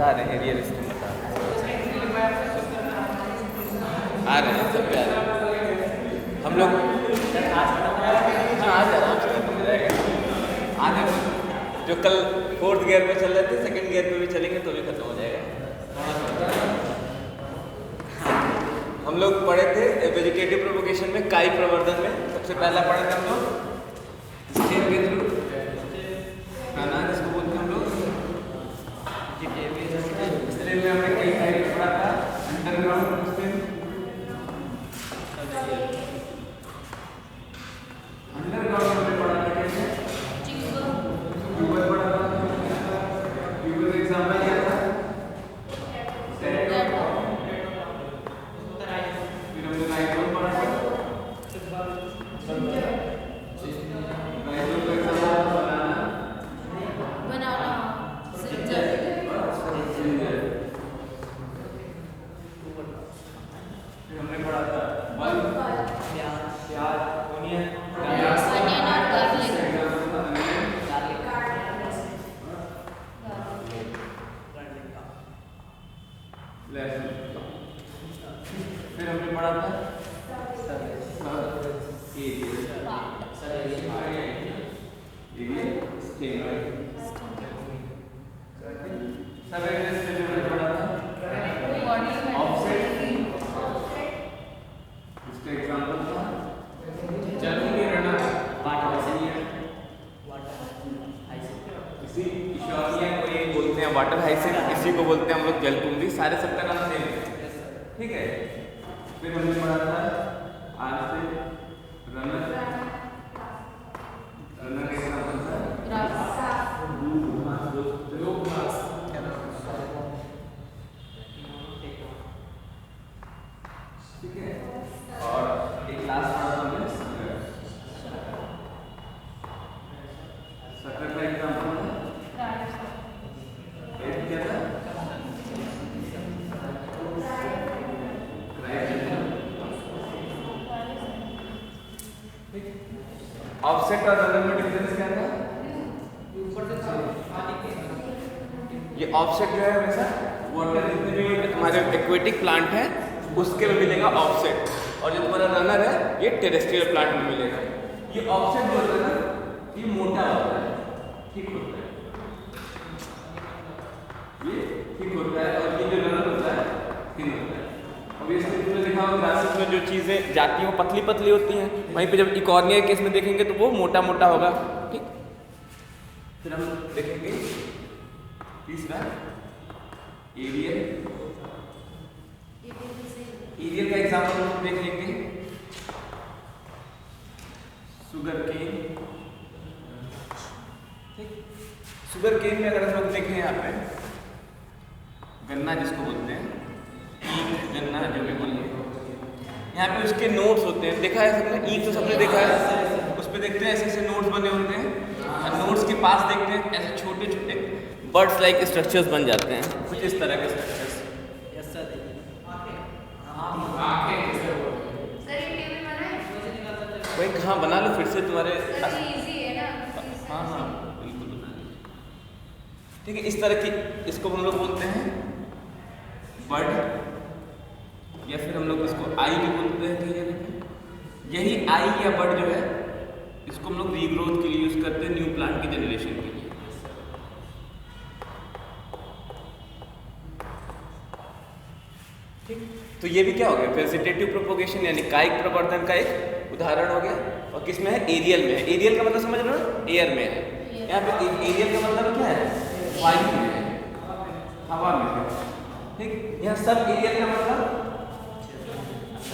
बता रहे हैं, रियल स्कीम बता रहे हैं, आ रहे हैं सब पे आ रहे हैं हम लोग। हाँ आज आराम से खत्म हो जाएगा। आज जो कल 4th गियर पे चल रहे थे 2nd गियर पे भी चलेंगे तो भी खत्म हो जाएगा। हम लोग पढ़े थे वेजिटेटिव प्रोपोगेशन में, काई प्रवर्धन में सबसे पहला पढ़े थे हम लोग स्टेम के थ्रू, जिसको बोलते हैं हम लोग स्टेम में हमने कई टाइप पढ़ा था, अंडरग्राउंड स्टेम, अंडरग्राउंड हमने पढ़ा था कैसे, ट्यूबर पढ़ा था, ट्यूबर का एग्जांपल क्या था, फिर हमने राइजोम पढ़ा था, राइजोम का एग्जांपल बनाना, सिंजर, फिर हमने पढ़ा था बल्ब, प्याज, ओनियन और गार्लिक, लहसुन। फिर हमने पढ़ा था वाटर हाइसिन, इसी को बोलते हैं हम लोग जलकुंभी, सारे सबका नाम सेम है, ठीक है। फिर हमने पढ़ा था आज से रनर, रनर का एग्जांपल था ठीक है। और एक लास्ट पढ़ा था हमने शक्कर का एग्जांपल था, ऑफसेट और रनर में डिफरेंस क्या था? ये ऑफसेट जो है हमेशा वाटर जितने भी हमारे एक्वेटिक प्लांट है उसके में मिलेगा ऑफसेट, और जो तुम्हारा रनर है ये टेरेस्ट्रियल प्लांट में मिलेगा। ये ऑफसेट जो होता है ना ये मोटा होता है, ठीक होता है, ये ठीक होता है, और ये जो रनर होता है थिन होता है। ऑब्वियसली तुमने देखा होगा ग्रासेस में जो चीज़ें जाती हैं वो पतली पतली होती हैं, वहीं पे जब इकॉर्निया केस में देखेंगे तो वो मोटा मोटा होगा, ठीक। फिर हम देखेंगे तीसरा एरियल, एरियल का एग्जांपल हम देख लेंगे, शुगर केन, ठीक। शुगर केन में अगर हम लोग देखें यहाँ पे गन्ना जिसको बोलते हैं, गन्ना जो भी बोलिए, यहाँ पे उसके नोट्स होते हैं, देखा है सबने, ईख तो सबने देखा है, उस पर देखते हैं ऐसे ऐसे नोट्स बने होते हैं, और नोट्स के पास देखते हैं ऐसे छोटे छोटे बर्ड्स लाइक स्ट्रक्चर्स बन जाते हैं, कुछ इस तरह के स्ट्रक्चर्स। भाई कहाँ बना लो फिर से तुम्हारे, हाँ हाँ बिल्कुल बना लीजिए, ठीक है। इस तरह की इसको हम लोग बोलते हैं बर्ड, या फिर हम लोग इसको आई भी बोलते हैं कई जगह पे। यही आई या बर्ड जो है इसको हम लोग रीग्रोथ के लिए यूज करते हैं, न्यू प्लांट की जनरेशन के लिए, ठीक। तो ये भी क्या हो गया, वेजिटेटिव प्रोपोगेशन यानी कायिक प्रवर्धन का एक उदाहरण हो गया, और किसमें है, एरियल में है। एरियल का मतलब समझ रहे हो, एयर में है। यहाँ पे एरियल का मतलब क्या है, वायु में है, हवा में है, ठीक। यहाँ सब एरियल का मतलब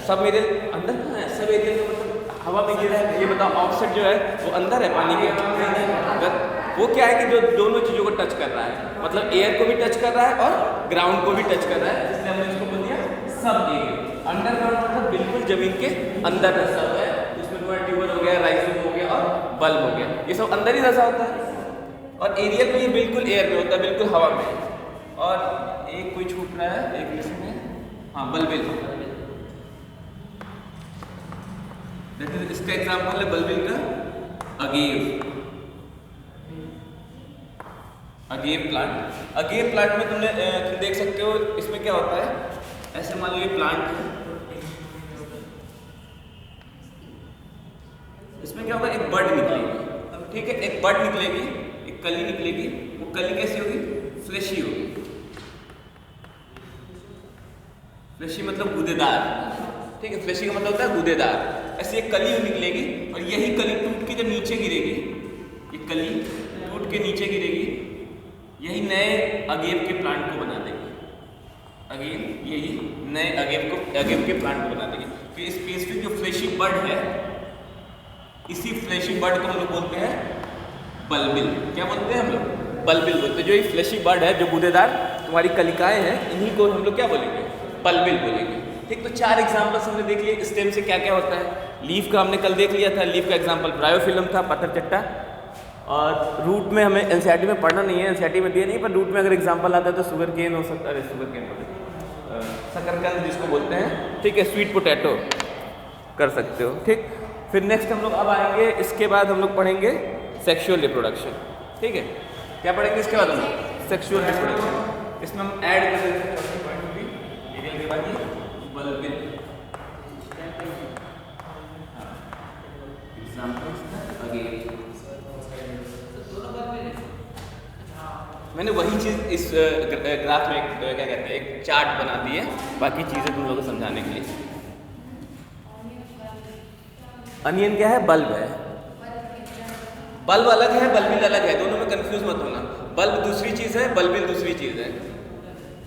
सब एरियल अंदर कहाँ है, सब एरियल का मतलब हवा में गिरा है। ये बताओ ऑफसेट जो है वो अंदर है पानी के, वो क्या है कि जो दोनों चीजों को टच कर रहा है, मतलब एयर को भी टच कर रहा है और ग्राउंड को भी टच कर रहा है, इसलिए हमने इसको बोल दिया सब एरियल। अंडरग्राउंड मतलब बिल्कुल जमीन के अंदर धंसा हुआ है, उसमें तुम्हारा ट्यूबर हो गया, राइजोम हो गया और बल्ब हो गया, ये सब अंदर ही धंसा होता है। और एरियल में ये बिल्कुल एयर में होता है, बिल्कुल हवा में। और एक कोई छूट रहा है, एक इसमें, हाँ बल्बिल, इसका एग्जाम्पल है बल्बिल का agave, agave plant. Agave plant में तुम देख सकते हो इसमें क्या होता है, ऐसे मान लो ये प्लांट है, इसमें क्या होगा, एक बड निकलेगी, ठीक है, एक बड निकलेगी, एक कली निकलेगी, वो कली कैसी होगी, फ्लेशी होगी। फ्लेशी मतलब गूदेदार, ठीक है, फ्लेशी का मतलब होता है गूदेदार। ऐसी एक कली निकलेगी और यही कली टूट के जब नीचे गिरेगी, ये कली टूट के नीचे गिरेगी, यही नए अगेव के प्लांट को बना देगी। अगेन यही नए अगेव के प्लांट को बना देगी। तो स्पेसिफिक जो फ्लेशी बड है, इसी फ्लेशी बड को हम लोग बोलते हैं बल्बिल। क्या बोलते हैं हम लोग, बल्बिल बोलते हैं। जो ये फ्लेशी बड है, जो गूदेदार तुम्हारी कलिकाएं हैं, इन्हीं को हम लोग क्या बोलेंगे, बल्बिल बोलेंगे। ठीक, तो 4 एग्जाम्पल्स हमने देख लिए स्टेम से क्या क्या होता है। लीफ का हमने कल देख लिया था, लीफ का एग्जाम्पल ब्रायोफिल्म था, पत्थर चट्टा। और रूट में हमें एनसीईआरटी में पढ़ना नहीं है, एनसीईआरटी में दिया नहीं, पर रूट में अगर एग्जाम्पल आता है तो शुगर केन हो सकता है, शुगर केन शकरकंद जिसको बोलते हैं, ठीक है, स्वीट पोटैटो कर सकते हो। ठीक, फिर नेक्स्ट हम लोग अब आएंगे, इसके बाद हम लोग पढ़ेंगे सेक्सुअल रिप्रोडक्शन। ठीक है, क्या पढ़ेंगे इसके बाद हम लोग, सेक्सुअल रिप्रोडक्शन। इसमें हम ऐड कर देते हैं चौथी पॉइंट भी, एरियल के बाद ये बल्बिल। एग्जांपल्स अगेन मैंने वही चीज़ इस ग्राफ में क्या कहते हैं, एक चार्ट बना दी है, बाकी चीज़ें तुम लोगों को समझाने के लिए। अनियन क्या है, बल्ब है। बल्ब अलग है, बल्बिल अलग है, दोनों में कंफ्यूज मत होना। बल्ब दूसरी चीज़ है, बल्बिल दूसरी चीज़ है।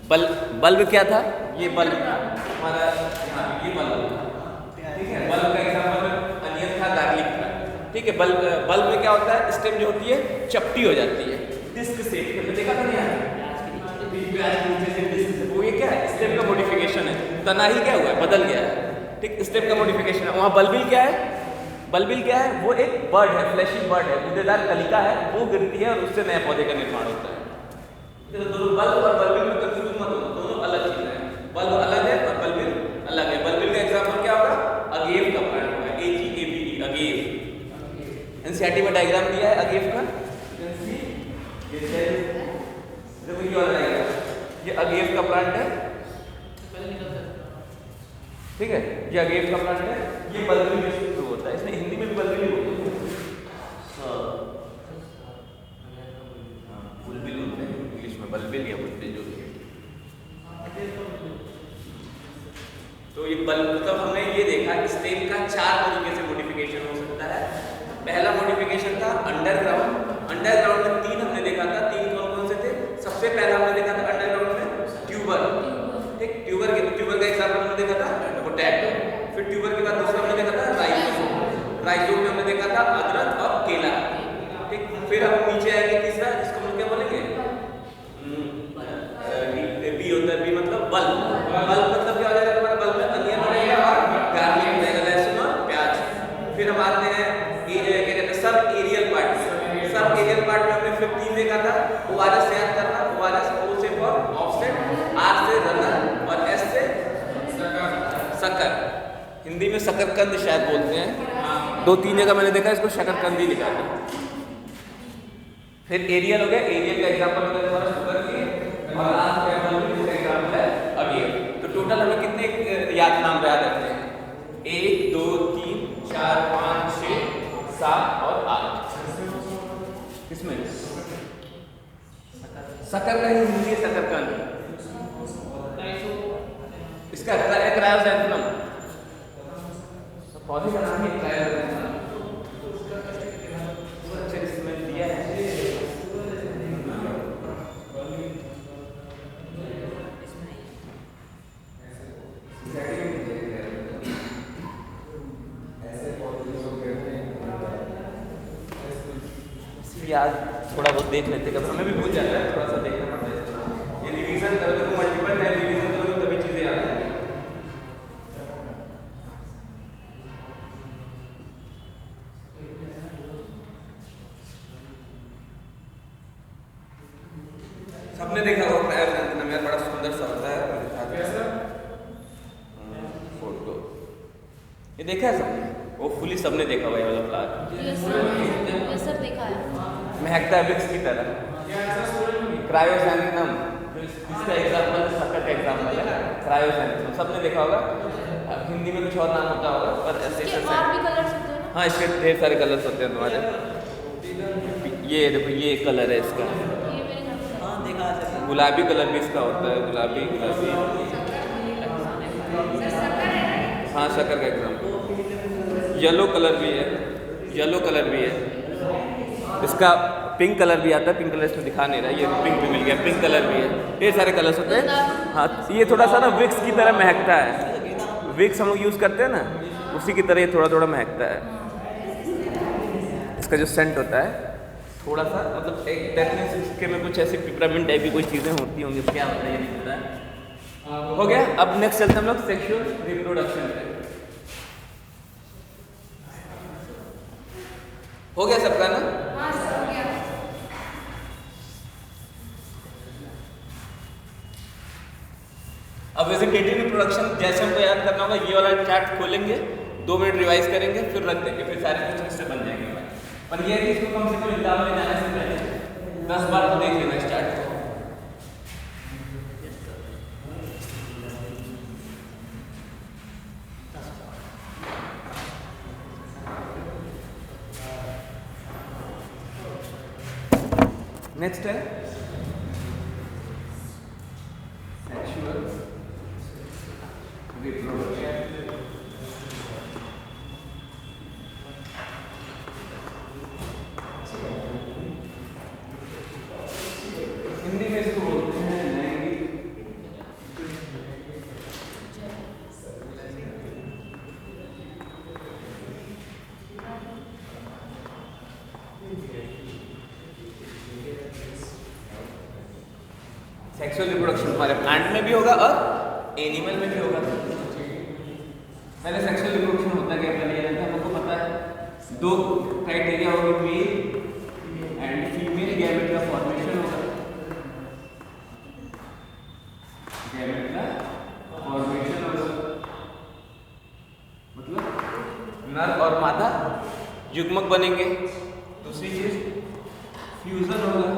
बल्ब क्या था, ये बल्ब था हमारा, ये बल्ब था, ठीक है। बल्ब का एग्जाम्पल अनियन था, गार्लिक था, ठीक है। बल्ब में क्या होता है, स्टेम जो होती है चपटी हो जाती है, डिस्क शेप में, देखा था नहीं यार, वो ये क्या है, स्टेम का मॉडिफिकेशन है। तना ही क्या हुआ है, बदल गया है, ठीक, स्टेम का मॉडिफिकेशन है। वहाँ बल्बिल क्या है, बल्बिल क्या है, वो एक बर्ड है, फ्लैशी बर्ड है, गूदेदार कलिका है, वो गिरती है और उससे नए पौधे का निर्माण होता है। तो दोनों बल्ब और बल्बिल में कंफ्यूज मत हो, दोनों अलग चीजें हैं। बल्ब अलग है और बल्बिल अलग है। बल्बिल का एग्जाम्पल क्या होगा, अगेव का प्लांट होगा, AGAVE, अगेव। एनसीईआरटी में डायग्राम दिया है अगेव का, ये अगेव का प्लांट है, ठीक है, ये अगेव का प्लांट है, ये बल्बिल में शुरू होता है, इसमें हिंदी में भी बल्बिल बोलते हैं, बुलबिल बोलते हैं इंग्लिश में, बल्बिल या बुलबिल जो भी है। तो ये बल्ब, मतलब हमने ये देखा स्टेम का 4 तरीके से मॉडिफिकेशन हो सकता है। पहला मॉडिफिकेशन था अंडरग्राउंड। अंडरग्राउंड में 3 हमने देखा था, 3 कौन कौन से थे। सबसे पहला हमने देखा था अंडरग्राउंड में ट्यूबर, ठीक, ट्यूबर का एग्जाम्पल हमने देखा था पोटैटो। फिर ट्यूबर के बाद दूसरा हमने देखा था राइजोम। राइजोम में हमने देखा था अदरक और केला, ठीक। फिर हम नीचे आएंगे तीसरा, जिसको हम क्या बोलेंगे, बी होता है, बी मतलब बल्ब। बल्ब मतलब क्या हो जाएगा तुम्हारा, बल्ब में अनियन रहेगा और गार्लिक रहेगा, लहसुन और प्याज। फिर हम आते हैं क्या कहते हैं सब एरियल पार्ट में। सब एरियल पार्ट में हमने फिर 3 देखा था, ORS से याद करना, ORS, O से फॉर ऑफसेट, R से रनर और S से शक्कर। हिंदी में शकरकंद शायद बोलते हैं, 2-3 जगह मैंने देखा इसको शकरकंद ही लिखा था। फिर एरियल हो गया, एरियल का एग्जांपल हो गया तुम्हारा शुगर की, और आज का एग्जांपल है अगेव। तो टोटल हमें कितने याद नाम याद रखते हैं, 1 2 3 4 5 6 7 और 8। किसमें शक्कर का हिंदी है शकरकंद, इसका क्रायोजैंथेमम, पौधे का नाम है क्रायोजैंथेमम। इसमें दिया है याद, थोड़ा बहुत देख लेते, कभी हमें भी भूल जाता है, थोड़ा सा देखना पड़ता है। ये रिवीजन करोगे तो मल्टीपल टाइम रिवीजन करोगे तभी चीजें याद आएंगी। सबने देखा होगा क्रायोजैंथेमम, यार बड़ा सुंदर सा होता है, फोटो ये देखा है सबने, वो फुली सबने देखा हुआ है वाला फ्लावर, सर देखा है, महकता है विक्स की तरह। क्रायोजैंथेनम, इसका एग्जाम्पल शक्कर का एग्जाम्पल है क्रायोजैंथेनम, सबने देखा होगा। हिंदी में कुछ और नाम होता होगा पर ऐसे इसके और भी कलर्स होते हैं ना? हाँ, इसके ढेर सारे कलर्स होते हैं तुम्हारे। ये देखो, ये कलर है इसका, ये मेरे घर पे हाँ देखा है। गुलाबी कलर भी इसका होता है, गुलाबी गुलाबी। हाँ, शक्कर का एग्जाम्पल। येलो कलर भी है, येलो कलर भी है, इसका पिंक कलर भी आता है, पिंक कलर इसमें दिखा नहीं रहा, ये पिंक भी मिल गया, पिंक कलर भी है, ढेर सारे कलर्स होते हैं। हाँ, ये थोड़ा सा ना विक्स की तरह महकता है, विक्स हम लोग यूज़ करते हैं ना, उसी की तरह ये थोड़ा थोड़ा महकता है। इसका जो सेंट होता है थोड़ा सा, मतलब एक दैट इसके में कुछ ऐसी पिपरामिंट टाइप की कुछ चीज़ें होती होंगी, क्या होता है ये नहीं पता है। हो गया। अब नेक्स्ट चलते हैं हम लोग सेक्सुअल रिप्रोडक्शन पे। हो गया सबका ना? हाँ सर, हो गया। अब वेजिटेटिव रिप्रोडक्शन जैसे हमको याद करना होगा, ये वाला चार्ट खोलेंगे, 2 मिनट रिवाइज करेंगे, फिर रख देंगे, फिर सारे क्वेश्चन इससे बन जाएंगे हमारे। पर ये है कि इसको कम से कम एग्जाम में जाने से पहले 10 बार तो देख लेना इस चार्ट को। नेक्स्ट है सेक्सुअल रिप्रोडक्शन। हिंदी में इसको बोलते हैं लैंगिक सेक्सुअल रिप्रोडक्शन हमारे प्लांट में भी होगा और एनिमल में भी होगा। पहले सेक्सुअल रिप्रोडक्शन होता क्या, पहले ये रहता है, हमको पता है 2 क्राइटेरिया होगी, मेल एंड फीमेल गैमेट का फॉर्मेशन होगा। गैमेट का फॉर्मेशन होगा, मतलब नर और मादा युग्मक बनेंगे। दूसरी चीज फ्यूजन होगा,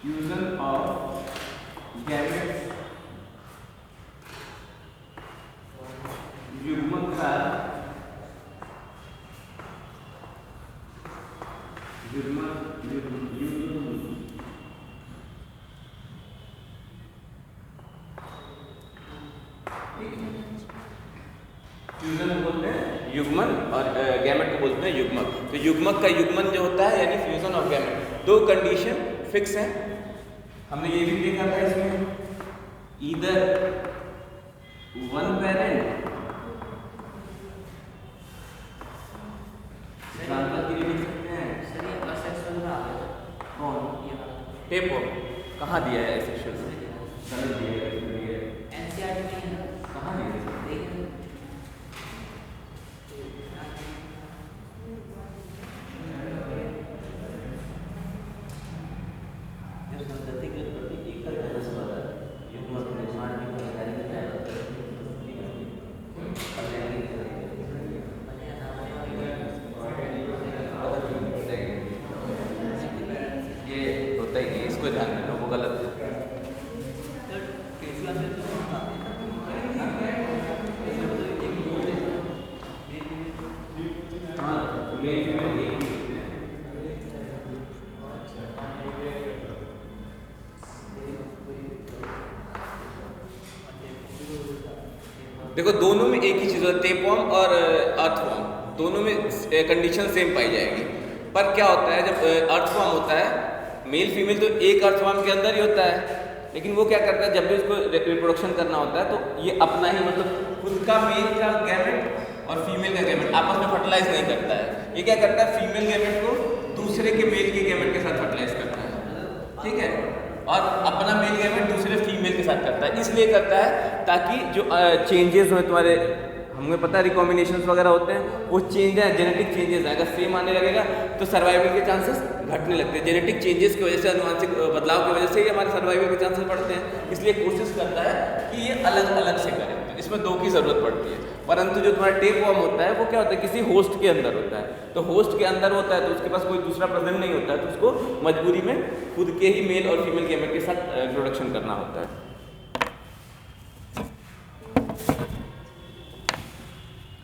फ्यूजन ऑफ गैमेट, युग्मक का फ्यूजन को बोलते हैं युग्मन और गैमेट को बोलते हैं युग्मक। तो युग्मक का युग्मन जो होता है यानी fusion of gamete, 2 condition fix है। हमने ये भी देखा था इसमें, ईदर 1 पेरेंट, एग्जांपल के लिए लिख सकते हैं सर ये असेक्सुअल में आ गया। कौन, ये वाला टेपो कहाँ दिया है सेक्सुअल में? गलत दिया है, इसमें दिया है। एनसीईआरटी में है। कहाँ दिया है? देखिए जब संतति के प्रति एकल जनस वाला युग्मक निर्माण की प्रक्रिया में क्या होता है? ये होता ही नहीं, इसको ध्यान देना, वो गलत है। देखो दोनों में एक ही चीज़ होता है, टेपवर्म और अर्थवर्म, दोनों में कंडीशन सेम पाई जाएगी। पर क्या होता है, जब अर्थवर्म होता है, मेल फीमेल तो एक अर्थवर्म के अंदर ही होता है, लेकिन वो क्या करता है जब भी उसको रिप्रोडक्शन करना होता है तो ये अपना ही मतलब खुद का मेल का गैमेट और फीमेल का गैमेट आपस में फर्टिलाइज नहीं करता है। ये क्या करता है, फीमेल गैमेट को दूसरे के मेल के गैमेट के साथ फर्टिलाइज करता है, ठीक है, और अपना मेल गैमेट दूसरे फीमेल के साथ करता है। इसलिए करता है ताकि जो चेंजेस हो तुम्हारे हमें पता है रिकॉम्बिनेशंस वगैरह होते हैं, वो चेंज है, जेनेटिक चेंजेस है। अगर सेम आने लगेगा तो सर्वाइवल के चांसेस घटने लगते हैं। जेनेटिक चेंजेस की वजह से, अनुवांशिक बदलाव की वजह से ही हमारे सर्वाइवल के चांसेस बढ़ते हैं। इसलिए कोशिश करता है कि ये अलग अलग से करें। तो इसमें दो की ज़रूरत पड़ती है। परंतु जो तुम्हारा टेप वॉर्म होता है वो क्या होता है, किसी होस्ट के अंदर होता है। तो होस्ट के अंदर होता है तो उसके पास कोई दूसरा प्रेजेंट नहीं होता है, तो उसको मजबूरी में खुद के ही मेल और फीमेल गैमेट के साथ रिप्रोडक्शन करना होता है।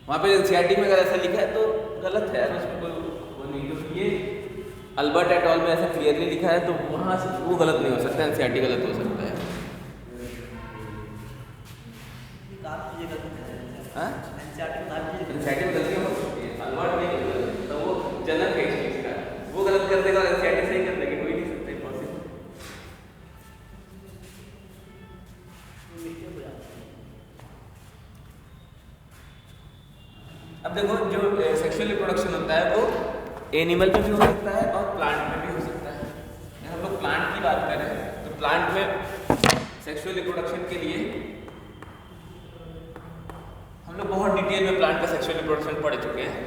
वहाँ पे एनसीईआरटी में अगर ऐसा लिखा है तो गलत है, उसमें कोई वो नहीं, क्योंकि ये अल्बर्ट एट ऑल में ऐसा क्लियरली लिखा है, तो वहाँ से वो गलत नहीं हो सकता, एनसीईआरटी गलत हो सकता है। एनसीईआरटी में गलतियाँ हो सकती है, अल्बर्ट नहीं, तो वो जनरल है इस चीज़ का, वो गलत कर देगा और एनसीईआरटी सही कर देगी, कोई नहीं सकता, इम्पॉसिबल। अब देखो, जो सेक्सुअल रिप्रोडक्शन होता है वो एनिमल में भी हो सकता है और प्लांट में भी हो सकता है। अगर हम लोग प्लांट की बात करें तो प्लांट में सेक्सुअल रिप्रोडक्शन के लिए हम लोग बहुत डिटेल में प्लांट का सेक्सुअल रिप्रोडक्शन पढ़ चुके हैं।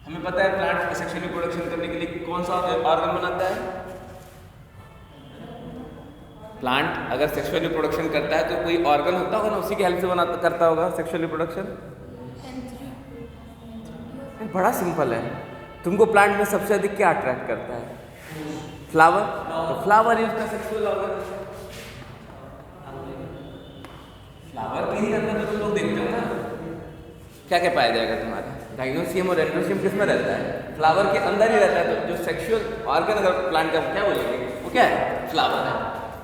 हमें पता है प्लांट का सेक्सुअल रिप्रोडक्शन करने के लिए कौन सा ऑर्गन बनाता है। प्लांट अगर सेक्सुअल रिप्रोडक्शन करता है तो कोई ऑर्गन होता होगा ना, उसी की हेल्प से करता होगा सेक्सुअल रिप्रोडक्शन। बड़ा सिंपल है। तुमको प्लांट में सबसे अधिक क्या अट्रैक्ट करता है? फ्लावर। तो फ्लावर ही उसका सेक्सुअल ऑर्गन। फ्लावर के ही अंदर तो तुम लोग देखते हो ना, क्या क्या पाया जाएगा तुम्हारा? डायनोसियम और एंड्रोसियम किस में रहता है? फ्लावर के अंदर ही रहता है। तो जो सेक्सुअल ऑर्गन अगर प्लांट का क्या बोलेंगे, वो क्या है? फ्लावर है।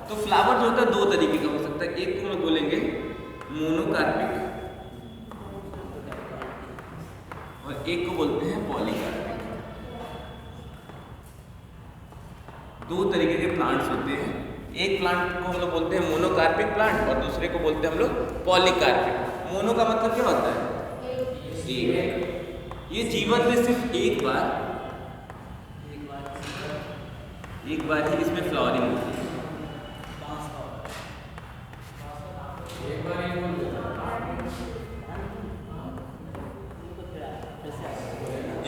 तो फ्लावर जो होता है दो तरीके का हो सकता है। एक को हम बोलेंगे मोनोकार्पिक और एक को बोलते हैं पॉलीकार्पिक। दो तरीके के प्लांट्स होते हैं। एक प्लांट को हम लोग बोलते हैं मोनोकार्पिक प्लांट और दूसरे को बोलते हैं हम लोग पॉलीकार्पिक। मोनो का मतलब क्या होता है? एक। ये जीवन में सिर्फ एक बार ही इसमें फ्लावरिंग होती है।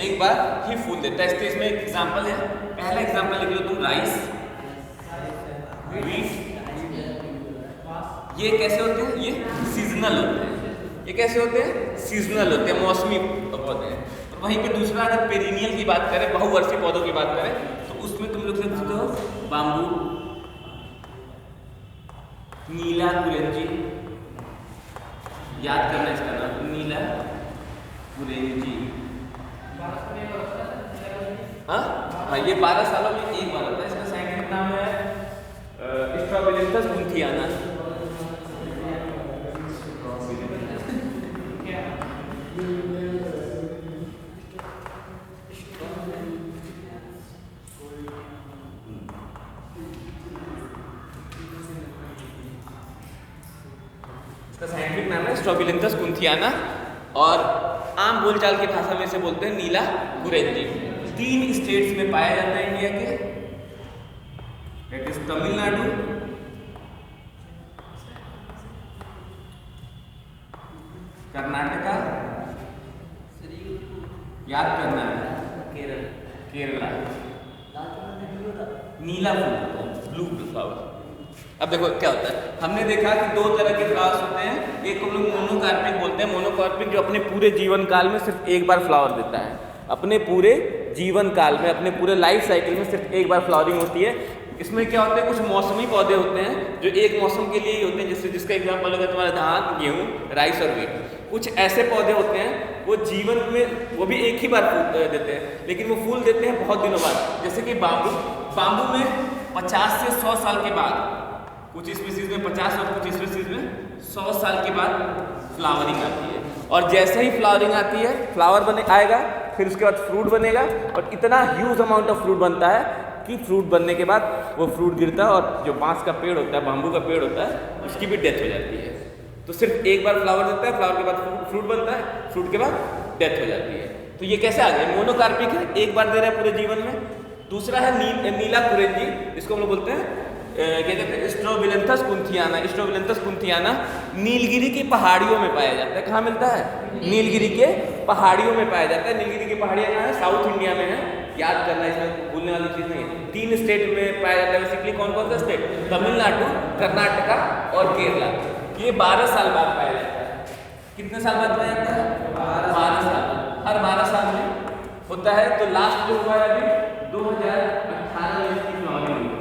एक बार ही फूल देता है। इसके इसमें एक एग्जांपल है। पहला एग्जांपल लिख लो तुम, राइस, वीट। ये कैसे होते हैं? ये सीजनल होते हैं। ये कैसे होते हैं? सीजनल होते हैं, मौसमी पौधे हैं। और वहीं पे दूसरा, अगर पेरिनियल की बात करें, बहुवर्षीय पौधों की बात करें, तो उसमें तुम लोग लिख सकते हो बाम्बू, नीला कुरेंजी, याद करना इसका नाम, नीला कुरेंजी। हाँ, ये 12 सालों में एक बार होता है। इसका साइंटिफिक नाम है स्ट्रॉबिलिंथस गुंथियाना। इसका साइंटिफिक नाम है स्ट्रॉबिलिंथस गुंथियाना और आम बोलचाल की भाषा में इसे बोलते हैं नीला कुरेंजी। 3 स्टेट्स में पाया जाता है इंडिया के, दैट इज तमिलनाडु, कर्नाटका, याद करना है, केरला। नीला फूल, ब्लू फ्लावर। अब देखो क्या होता है, हमने देखा कि 2 तरह के फ्लावर्स होते हैं। एक को हम लोग मोनोकार्पिक बोलते हैं। मोनोकार्पिक जो अपने पूरे जीवन काल में सिर्फ एक बार फ्लावर देता है। अपने पूरे जीवन काल में, अपने पूरे लाइफ साइकिल में सिर्फ एक बार फ्लावरिंग होती है। इसमें क्या होता है, कुछ मौसमी पौधे होते हैं जो एक मौसम के लिए ही होते हैं, जैसे जिसका एग्जाम्पल होगा तुम्हारा धान, गेहूँ, राइस और वीट। कुछ ऐसे पौधे होते हैं वो जीवन में वो भी एक ही बार फूल देते हैं, लेकिन वो फूल देते हैं बहुत दिनों बाद। जैसे कि बाम्बू। बाम्बू में 50 से 100 साल के बाद, कुछ स्पीसीज में 50 और कुछ स्पीसीज में 100 साल के बाद फ्लावरिंग आती है। और जैसे ही फ्लावरिंग आती है, फ्लावर आएगा, फिर उसके बाद फ्रूट बनेगा और इतना ह्यूज अमाउंट ऑफ फ्रूट बनता है कि फ्रूट बनने के बाद वो फ्रूट गिरता है और जो बांस का पेड़ होता है, बाम्बू का पेड़ होता है, उसकी भी डेथ हो जाती है। तो सिर्फ एक बार फ्लावर देता है, फ्लावर के बाद फ्रूट बनता है, फ्रूट के बाद डेथ हो जाती है। तो ये कैसे आ गया? मोनोकार्पिक है, एक बार दे रहा है पूरे जीवन में। दूसरा है नीला कुरेंजी, इसको हम लोग बोलते हैं क्या कहते हैं, स्ट्रॉबिलिंथस गुंथियाना। स्ट्रॉबिलिंथस गुंथियाना नीलगिरी की पहाड़ियों में पाया जाता है। कहाँ मिलता है? नीलगिरी के पहाड़ियों में पाया जाता है। नीलगिरी की पहाड़ियाँ कहाँ है? साउथ इंडिया में है। याद करना, इसमें भूलने वाली चीज़ नहीं है। 3 स्टेट में पाया जाता है बेसिकली। कौन कौन सा स्टेट? तमिलनाडु, कर्नाटका और केरला। ये 12 साल बाद पाया जाता है। कितने साल बाद पाया जाता है? 12 साल। हर 12 साल में होता है। तो लास्ट जो हुआ है अभी 2018 में इसकी फ्लावरिंग हुई थी।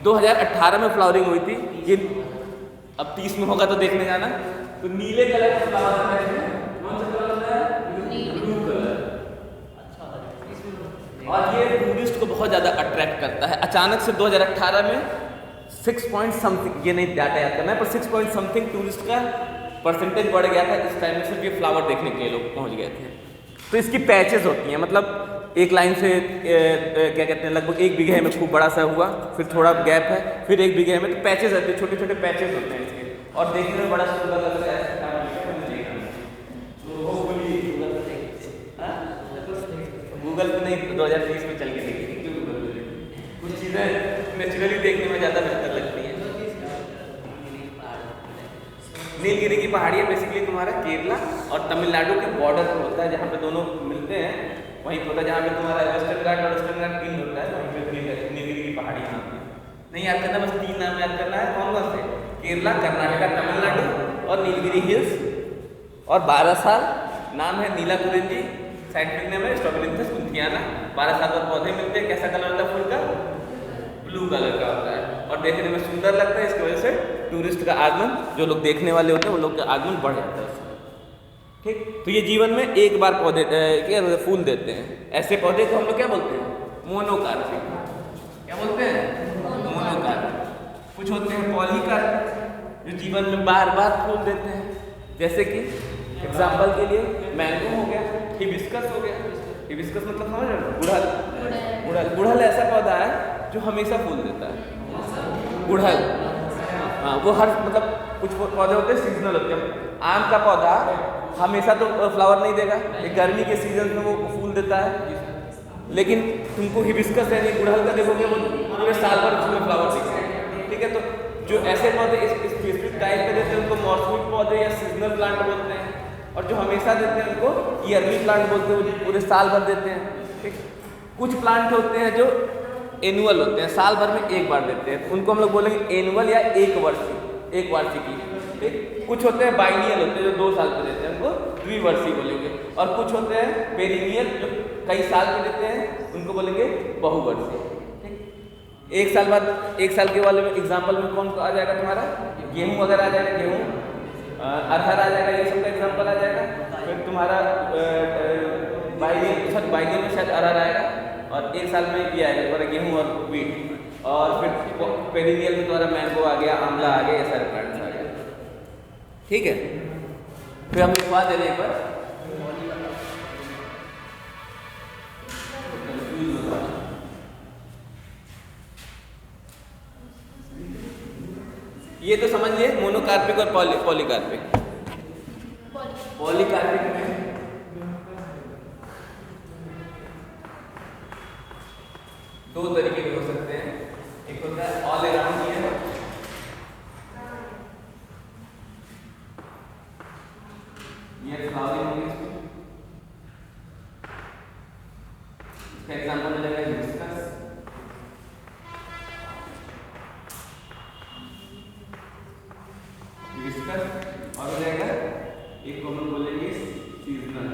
2018 में फ्लावरिंग हुई थी। ये अब 30 में होगा तो देखने जाना। तो नीले कलर का फ्लावर होता है। कौन सा कलर होता है? Blue colour. और ये टूरिस्ट को बहुत ज़्यादा अट्रैक्ट करता है। अचानक से 2018 में 6 पॉइंट समथिंग, ये नहीं डाटा याद करना है, पर 6 पॉइंट समथिंग टूरिस्ट का परसेंटेज बढ़ गया था। इस टाइम में सिर्फ ये फ्लावर देखने के लिए लोग पहुंच गए थे। तो इसकी पैचेस होती हैं, मतलब एक लाइन से क्या कहते हैं, लगभग 1 बीघे में खूब बड़ा सा हुआ, फिर थोड़ा गैप है, फिर 1 बीघे में, तो पैचेस रहते हैं, छोटे छोटे पैचेस होते हैं इसके, और देखने में बड़ा सुंदर लगता है। गूगल पे नहीं, 2020 में चल के देखिए। क्यों गूगल पे देखिए? कुछ चीज़ें नेचुरली देखने में ज़्यादा बेहतर लगती हैं। नीलगिरी की पहाड़ियाँ बेसिकली तुम्हारा केरला और तमिलनाडु के बॉर्डर पर होता है, जहाँ पे दोनों मिलते हैं वहीं पर होता है। जहाँ पे तुम्हारा वेस्टर्न घाट और ईस्टर्न घाट भिन्न होता है, वहीं पे नीलगिरी की पहाड़ियाँ होती हैं। नहीं याद करना, बस 3 नाम याद करना है। कौन कौन से? केरला, कर्नाटका, तमिलनाडु और नीलगिरी हिल्स। और 12 साल नाम है नीलाकुरिंजी। साइंटिफिक नेम है स्ट्रॉबिलिंथस कुंथियाना। 12 साल बाद पौधे मिलते हैं। कैसा कलर होता है फूल का? ब्लू कलर का होता है और देखने में सुंदर लगता है। इसकी वजह से टूरिस्ट का आगमन, जो लोग देखने वाले होते हैं, वो लोग का आगमन बढ़ जाता है उसमें। ठीक, तो ये जीवन में एक बार पौधे क्या फूल देते हैं। ऐसे पौधे को हम लोग क्या बोलते हैं? मोनोकार्पिक। क्या बोलते हैं? मोनोकार्पिक। कुछ होते हैं पॉलीकार्पिक, जो जीवन में बार बार फूल देते हैं। जैसे कि एग्जाम्पल के लिए मैंगो हो गया, हिबिस्कस हो गया। हिबिस्कस मतलब समझ रहे हो? गुड़हल। गुड़हल, गुड़हल ऐसा पौधा है जो हमेशा फूल देता है। गुड़हल, हाँ, वो हर मतलब कुछ पौधे होते हैं सीजनल होते हैं। आम का पौधा हमेशा तो फ्लावर नहीं देगा, एक गर्मी के सीजन में वो फूल देता है। लेकिन तुमको हिबिस्कस यानी गुड़हल का देखोगे, वो पूरे साल भर उसमें फ्लावर दिखेगा। ठीक है, तो जो ऐसे पौधे इस स्पेसिफिक टाइप पे देते हैं उनको मौसमी पौधे या सीजनल प्लांट बोलते हैं। और जो हमेशा देते हैं उनको ईयरली प्लांट बोलते हैं, वो पूरे साल भर देते हैं। ठीक, कुछ प्लांट होते हैं जो एनुअल होते हैं, साल भर में एक बार देते हैं, उनको हम लोग बोलेंगे एनुअल या एक वार्षिकी। ठीक, कुछ होते हैं बाइनियल होते हैं जो 2 साल पे देते हैं, उनको द्विवर्षीय बोलेंगे। और कुछ होते हैं पेरिनियल जो कई साल पे देते हैं, उनको बोलेंगे बहुवर्षीय। ठीक, 1 साल बाद, 1 साल के वाले में एग्जाम्पल में कौन आ जाएगा तुम्हारा? गेहूँ वगैरह आ जाएगा, गेहूँ, अरहर आ जाएगा, ये सब का एग्जाम्पल आ जाएगा। फिर तुम्हारा बाइनियल में शायद अरहर आएगा, और 1 साल में ये आएगा तुम्हारा गेहूँ और व्हीट। और फिर पेरिनियल में तुम्हारा मैंगो आ गया, आंवला आ गया, ये सारे प्लांट्स आ गए। ठीक है, फिर हम लिखवा दे रहे हैं एक बार। ये तो समझ लिए मोनोकार्पिक और पॉलीकार्पिक। पॉलीकार्पिक में दो तरीके के हो सकते हैं। एक होता है ऑल अराउंड ईयर, ये फ्लावरिंग होगी इसमें। इसका एग्जांपल मिल जाएगा हिबिस्कस। हिबिस्कस और हो जाएगा एक को हम बोलेंगे सीजनल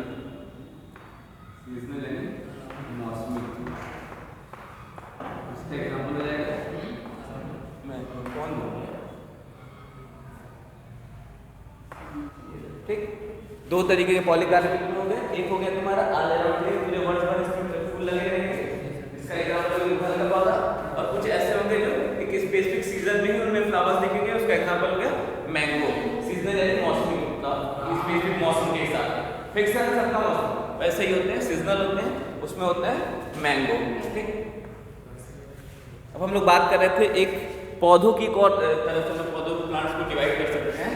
यानी मौसमी। इसका एग्जांपल हो जाएगा, मैं कौन बोलूँगा? ठीक, 2 तरीके के पॉलीकार्पिक हो गए। एक हो गया तुम्हारा ऑल अराउंड ईयर, पूरे वर्ष भर इसमें फूल लगे रहेंगे, इसका एग्जांपल गुड़हल का पौधा। और कुछ ऐसे होंगे जो एक स्पेसिफिक सीजन में ही उनमें फ्लावर्स दिखेंगे, उसका एग्जांपल हो गया मैंगो। सीजनल यानी मौसमी, स्पेसिफिक मौसम के हिसाब फिक्स है सबका मौसम। वैसे ही होते हैं, सीजनल होते हैं, उसमें होता है मैंगो। ठीक, अब हम लोग बात कर रहे थे एक पौधों की, एक और तरह से हम पौधों को, प्लांट्स को डिवाइड कर सकते हैं,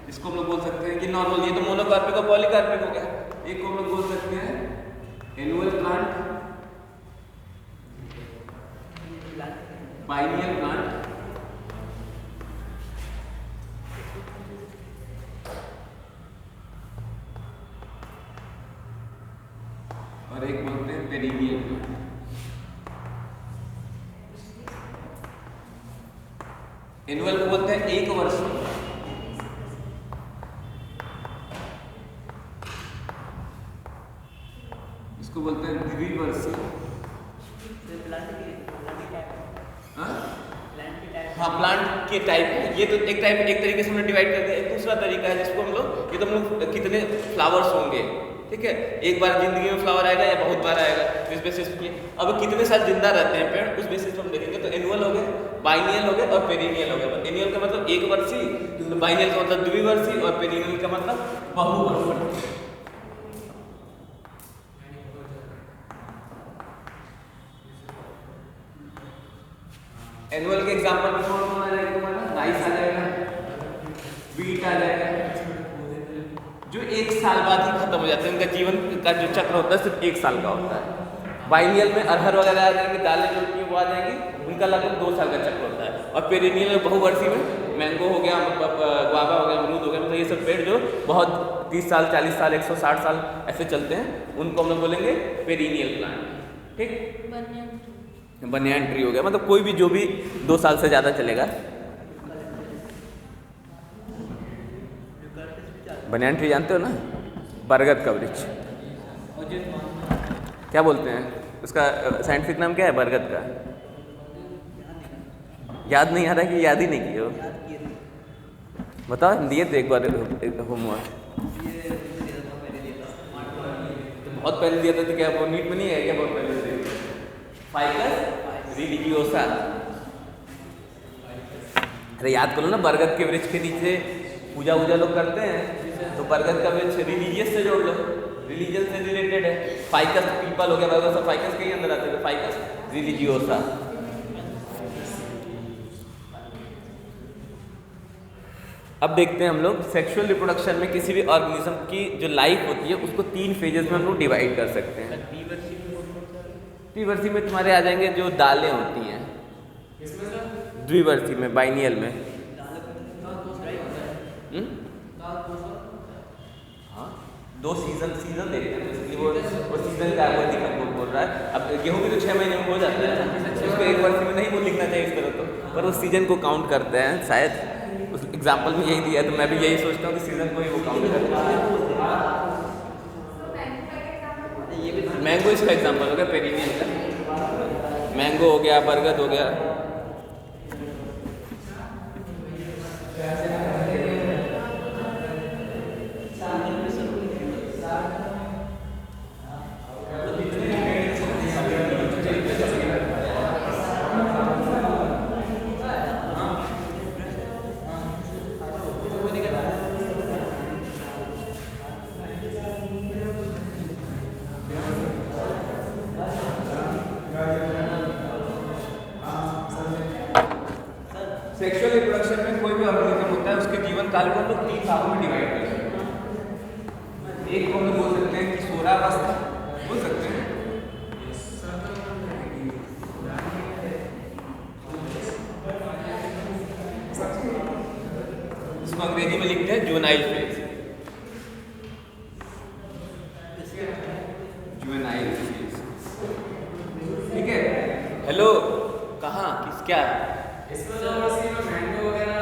जिसको हम लोग बोल सकते हैं कि नॉर्मल, ये तो मोनोकार्पिक और पॉलीकार्पिक हो गया। एक को हम लोग बोल सकते हैं एनुअल प्लांट, बाइनियल प्लांट बोलते हैं पेरिनियल ग्लैंड। एनुअल को बोलते हैं एक वर्ष, इसको बोलते हैं द्विवर्षीय। हाँ, प्लांट के टाइप है ये, तो एक टाइप एक तरीके से हमने डिवाइड कर दिया। एक दूसरा तरीका है जिसको हम लोग, ये तो हम लोग कितने फ्लावर्स होंगे, ठीक है, एक बार जिंदगी में फ्लावर आएगा या बहुत बार आएगा, इस बेसिस पे अब कितने साल जिंदा रहते हैं पेड़, उस बेसिस पे हम देखेंगे। तो एनुअल हो गए, बाइनियल हो गए और पेरिनियल हो गए। एनुअल का मतलब एक वर्षीय, तो बाइनियल का मतलब द्विवर्षीय और पेरिनियल का मतलब बहुवर्षीय। एनुअल के एग्जांपल में कौन कौन आ जाएगा तुम्हारा? राइस आ जाएगा, बीट आ जाएगा, जो एक साल बाद ही खत्म हो जाते हैं, उनका जीवन का जो चक्र होता है सिर्फ एक साल का होता है। बाइनियल में अरहर वगैरह आ जाएंगे, दालें जो होती हैं वो आ जाएंगी, उनका लगभग 2 साल का चक्र होता है। और पेरिनियल में बहुवर्षीय में मैंगो हो गया, गुआवा हो गया, अमरूद हो गया, मतलब ये सब पेड़ जो बहुत 30 साल 40 साल 160 साल ऐसे चलते हैं, उनको हम लोग बोलेंगे पेरिनियल प्लांट। ठीक, बनियान ट्री हो गया, मतलब कोई भी जो भी 2 साल से ज़्यादा चलेगा। बनियान ट्री जानते हो ना, बरगद का वृक्ष, क्या बोलते हैं उसका साइंटिफिक नाम क्या है बरगद का? याद नहीं आ रहा कि याद ही नहीं किए हो? बताओ, दिए थे एक बार होमवर्क, बहुत पहले दिया था। तो क्या वो नीट में नहीं है क्या? बहुत पहले से फाइकस रिलीजियोसा। अरे याद करो ना, बरगद के वृक्ष के नीचे पूजा वूजा लोग करते हैं, तो बरगद का वृक्ष रिलीजियस से जोड़ लो, रिलीजन से रिलेटेड है। फाइकस पीपल हो गया, बरगद सब फाइकस के ही अंदर आते हैं, फाइकस रिलीजियोसा। अब देखते हैं हम लोग सेक्सुअल रिप्रोडक्शन में किसी भी ऑर्गेनिज्म की जो लाइफ होती है उसको 3 फेजेस में हम लोग डिवाइड कर सकते हैं। द्विवर्षीय में तुम्हारे आ जाएंगे जो दालें होती हैं, द्विवर्षीय में बाइनियल में हाँ 2 सीजन देखते हैं, इसलिए वो सीजन का वो दिक्कत बोल रहा है। अब गेहूं भी तो 6 महीने में हो जाता है ना, उसको एक वर्ष में नहीं वो लिखना चाहिए इस तरह, तो पर उस सीजन को काउंट करते हैं। शायद उस एग्जाम्पल में यही दिया है, तो मैं भी यही सोचता हूँ कि सीजन को ही वो काउंट करते हैं। मैंगो इसका एग्जाम्पल हो गया, पेरिनियल का मैंगो हो गया, बरगद हो गया। सेक्सुअल रिप्रोडक्शन में कोई भी ऑर्गेनिज्म होता है उसके जीवन काल को हम लोग 3 भागों में डिवाइड कर सकते हैं। एक को हम लोग बोल सकते हैं किशोरावस्था, बोल सकते हैं, इसको अंग्रेजी में लिखते हैं जुवेनाइल फेज, जुवेनाइल फेज। ठीक है, हेलो, कहाँ किस क्या इसमें जो मछली में मैंगो वगैरह,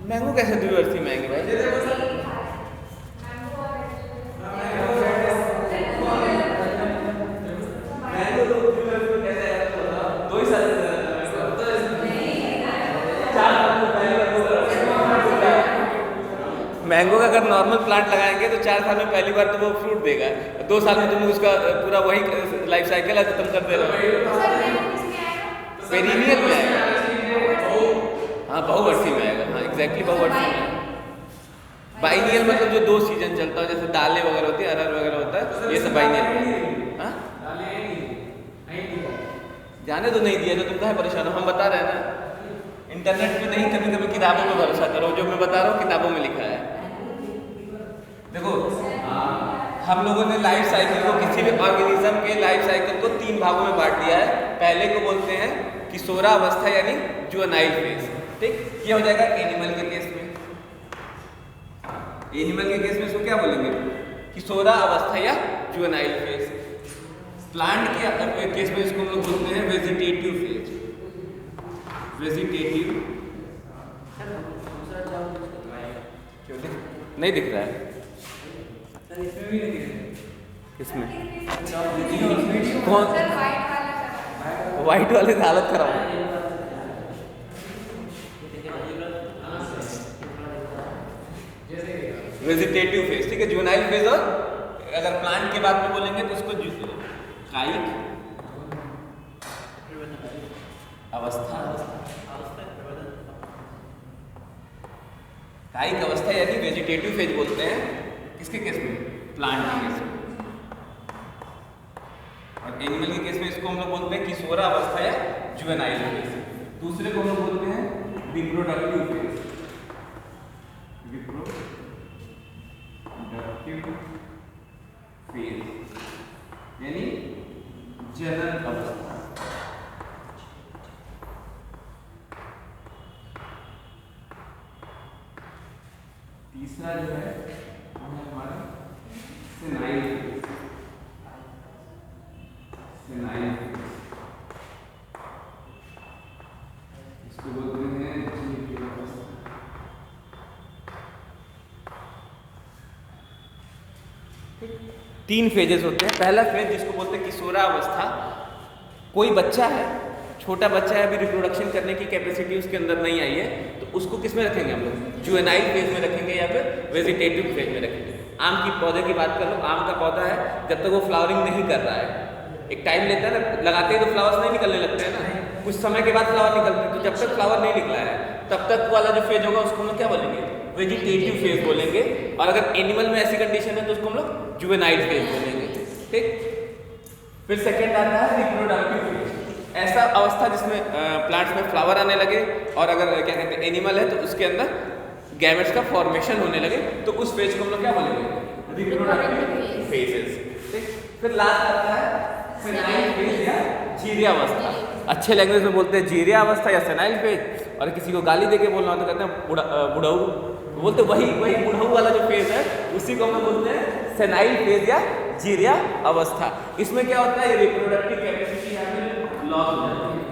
मैंगो कैसे द्विवर्षीय में आएंगे भाई? मैंगो का अगर नॉर्मल प्लांट लगाएंगे तो 4 साल में पहली बार तो वो फ्रूट देगा, 2 साल में तुम उसका पूरा वही लाइफ साइकिल है खत्म कर दे रहे हो। पेरिनियल में आएगा, हाँ बहुवर्षीय में आएगा, हाँ एग्जैक्टली बहुवर्षीय में। बाइनियल मतलब जो 2 सीजन चलता है, जैसे दालें वगैरह होती है, अरहर वगैरह होता है, ये सब बाइनियल में। हाँ जाने तो नहीं दिया तो तुम कहाँ परेशान हो, हम बता रहे हैं ना, इंटरनेट पे नहीं, कभी कभी किताबों में भरोसा करो, जो मैं बता रहा हूँ किताबों में लिखा है। देखो हम लोगों ने लाइफ साइकिल को, किसी भी ऑर्गेनिज्म के लाइफ साइकिल को 3 भागों में बांट दिया है। पहले को बोलते हैं किशोरावस्था यानी जुवेनाइल फेज, ठीक, ये हो जाएगा एनिमल के केस में। एनिमल के केस में इसको क्या बोलेंगे? किशोरावस्था या जुवेनाइल फेज। प्लांट के केस में इसको हम लोग बोलते हैं वेजिटेटिव फेज। वेजिटेटिव नहीं दिख रहा है सर इसमें भी नहीं दिख रहा। इसमें कौन कौन सर वाइट वाला सर व्हाइट वाले से हालत खराब है। जैसे वेजिटेटिव फेज, ठीक है। जुवेनाइल फेज, और अगर प्लांट के बात में बोलेंगे तो उसको कायिक अवस्था, कायिक अवस्था यानी वेजिटेटिव फेज बोलते हैं किसके केस में? प्लांट के केस में। और एनिमल के केस में इसको हम लोग बोलते हैं किशोरा अवस्था या जुवेनाइल फेज। दूसरे को हम लोग बोलते हैं रिप्रोडक्टिव फेज। रिप्रोडक्टिव फेज यानी जनन अवस्था। तीसरा जो है वो है हमारा सेनाइल फेज। सेनाइल फेज इसको बोलते हैं जीवित अवस्था। तीन फेजेस होते हैं। पहला फेज जिसको बोलते हैं किशोरा अवस्था, कोई बच्चा है, छोटा बच्चा है, अभी रिप्रोडक्शन करने की कैपेसिटी उसके अंदर नहीं आई है, तो उसको किस में रखेंगे हम लोग? जुवेनाइल फेज में रखेंगे या फिर वेजिटेटिव फेज में रखेंगे। आम की पौधे की बात कर लो, आम का पौधा है, जब तक वो फ्लावरिंग नहीं कर रहा है, एक टाइम लेता है ना, लगाते ही तो फ्लावर्स नहीं निकलने लगते हैं ना, कुछ समय के बाद फ्लावर निकलते हैं। तो जब तक फ्लावर नहीं निकला है तब तक वाला जो फेज होगा उसको हम लोग क्या बोलेंगे? वेजिटेटिव फेज बोलेंगे। और अगर एनिमल में ऐसी कंडीशन है तो उसको हम लोग जुवेनाइल फेज बोलेंगे, ठीक। फिर सेकेंड आता है रिप्रोडक्टिव फेज, ऐसा अवस्था जिसमें प्लांट्स में फ्लावर आने लगे, और अगर क्या कहते हैं एनिमल है तो उसके अंदर गैमेट्स का फॉर्मेशन होने लगे, तो उस फेज को हम लोग क्या बोलेंगे? रिप्रोडक्टिव फेजेस, ठीक। फिर लास्ट आता है सेनाइल फेज या जीरिया अवस्था। अच्छे लैंग्वेज में बोलते हैं जीरिया अवस्था या सेनाइल फेज, और किसी को गाली देके बोलना हो तो कहते हैं बुढ़ऊ, बोलते वही बुढ़ऊ वाला जो फेज है उसी को हम लोग बोलते हैं सेनाइल फेज या जीरिया अवस्था। इसमें क्या होता है? रिप्रोडक्टिव कैपेसिटी यहाँ पे लॉस हो जाती है।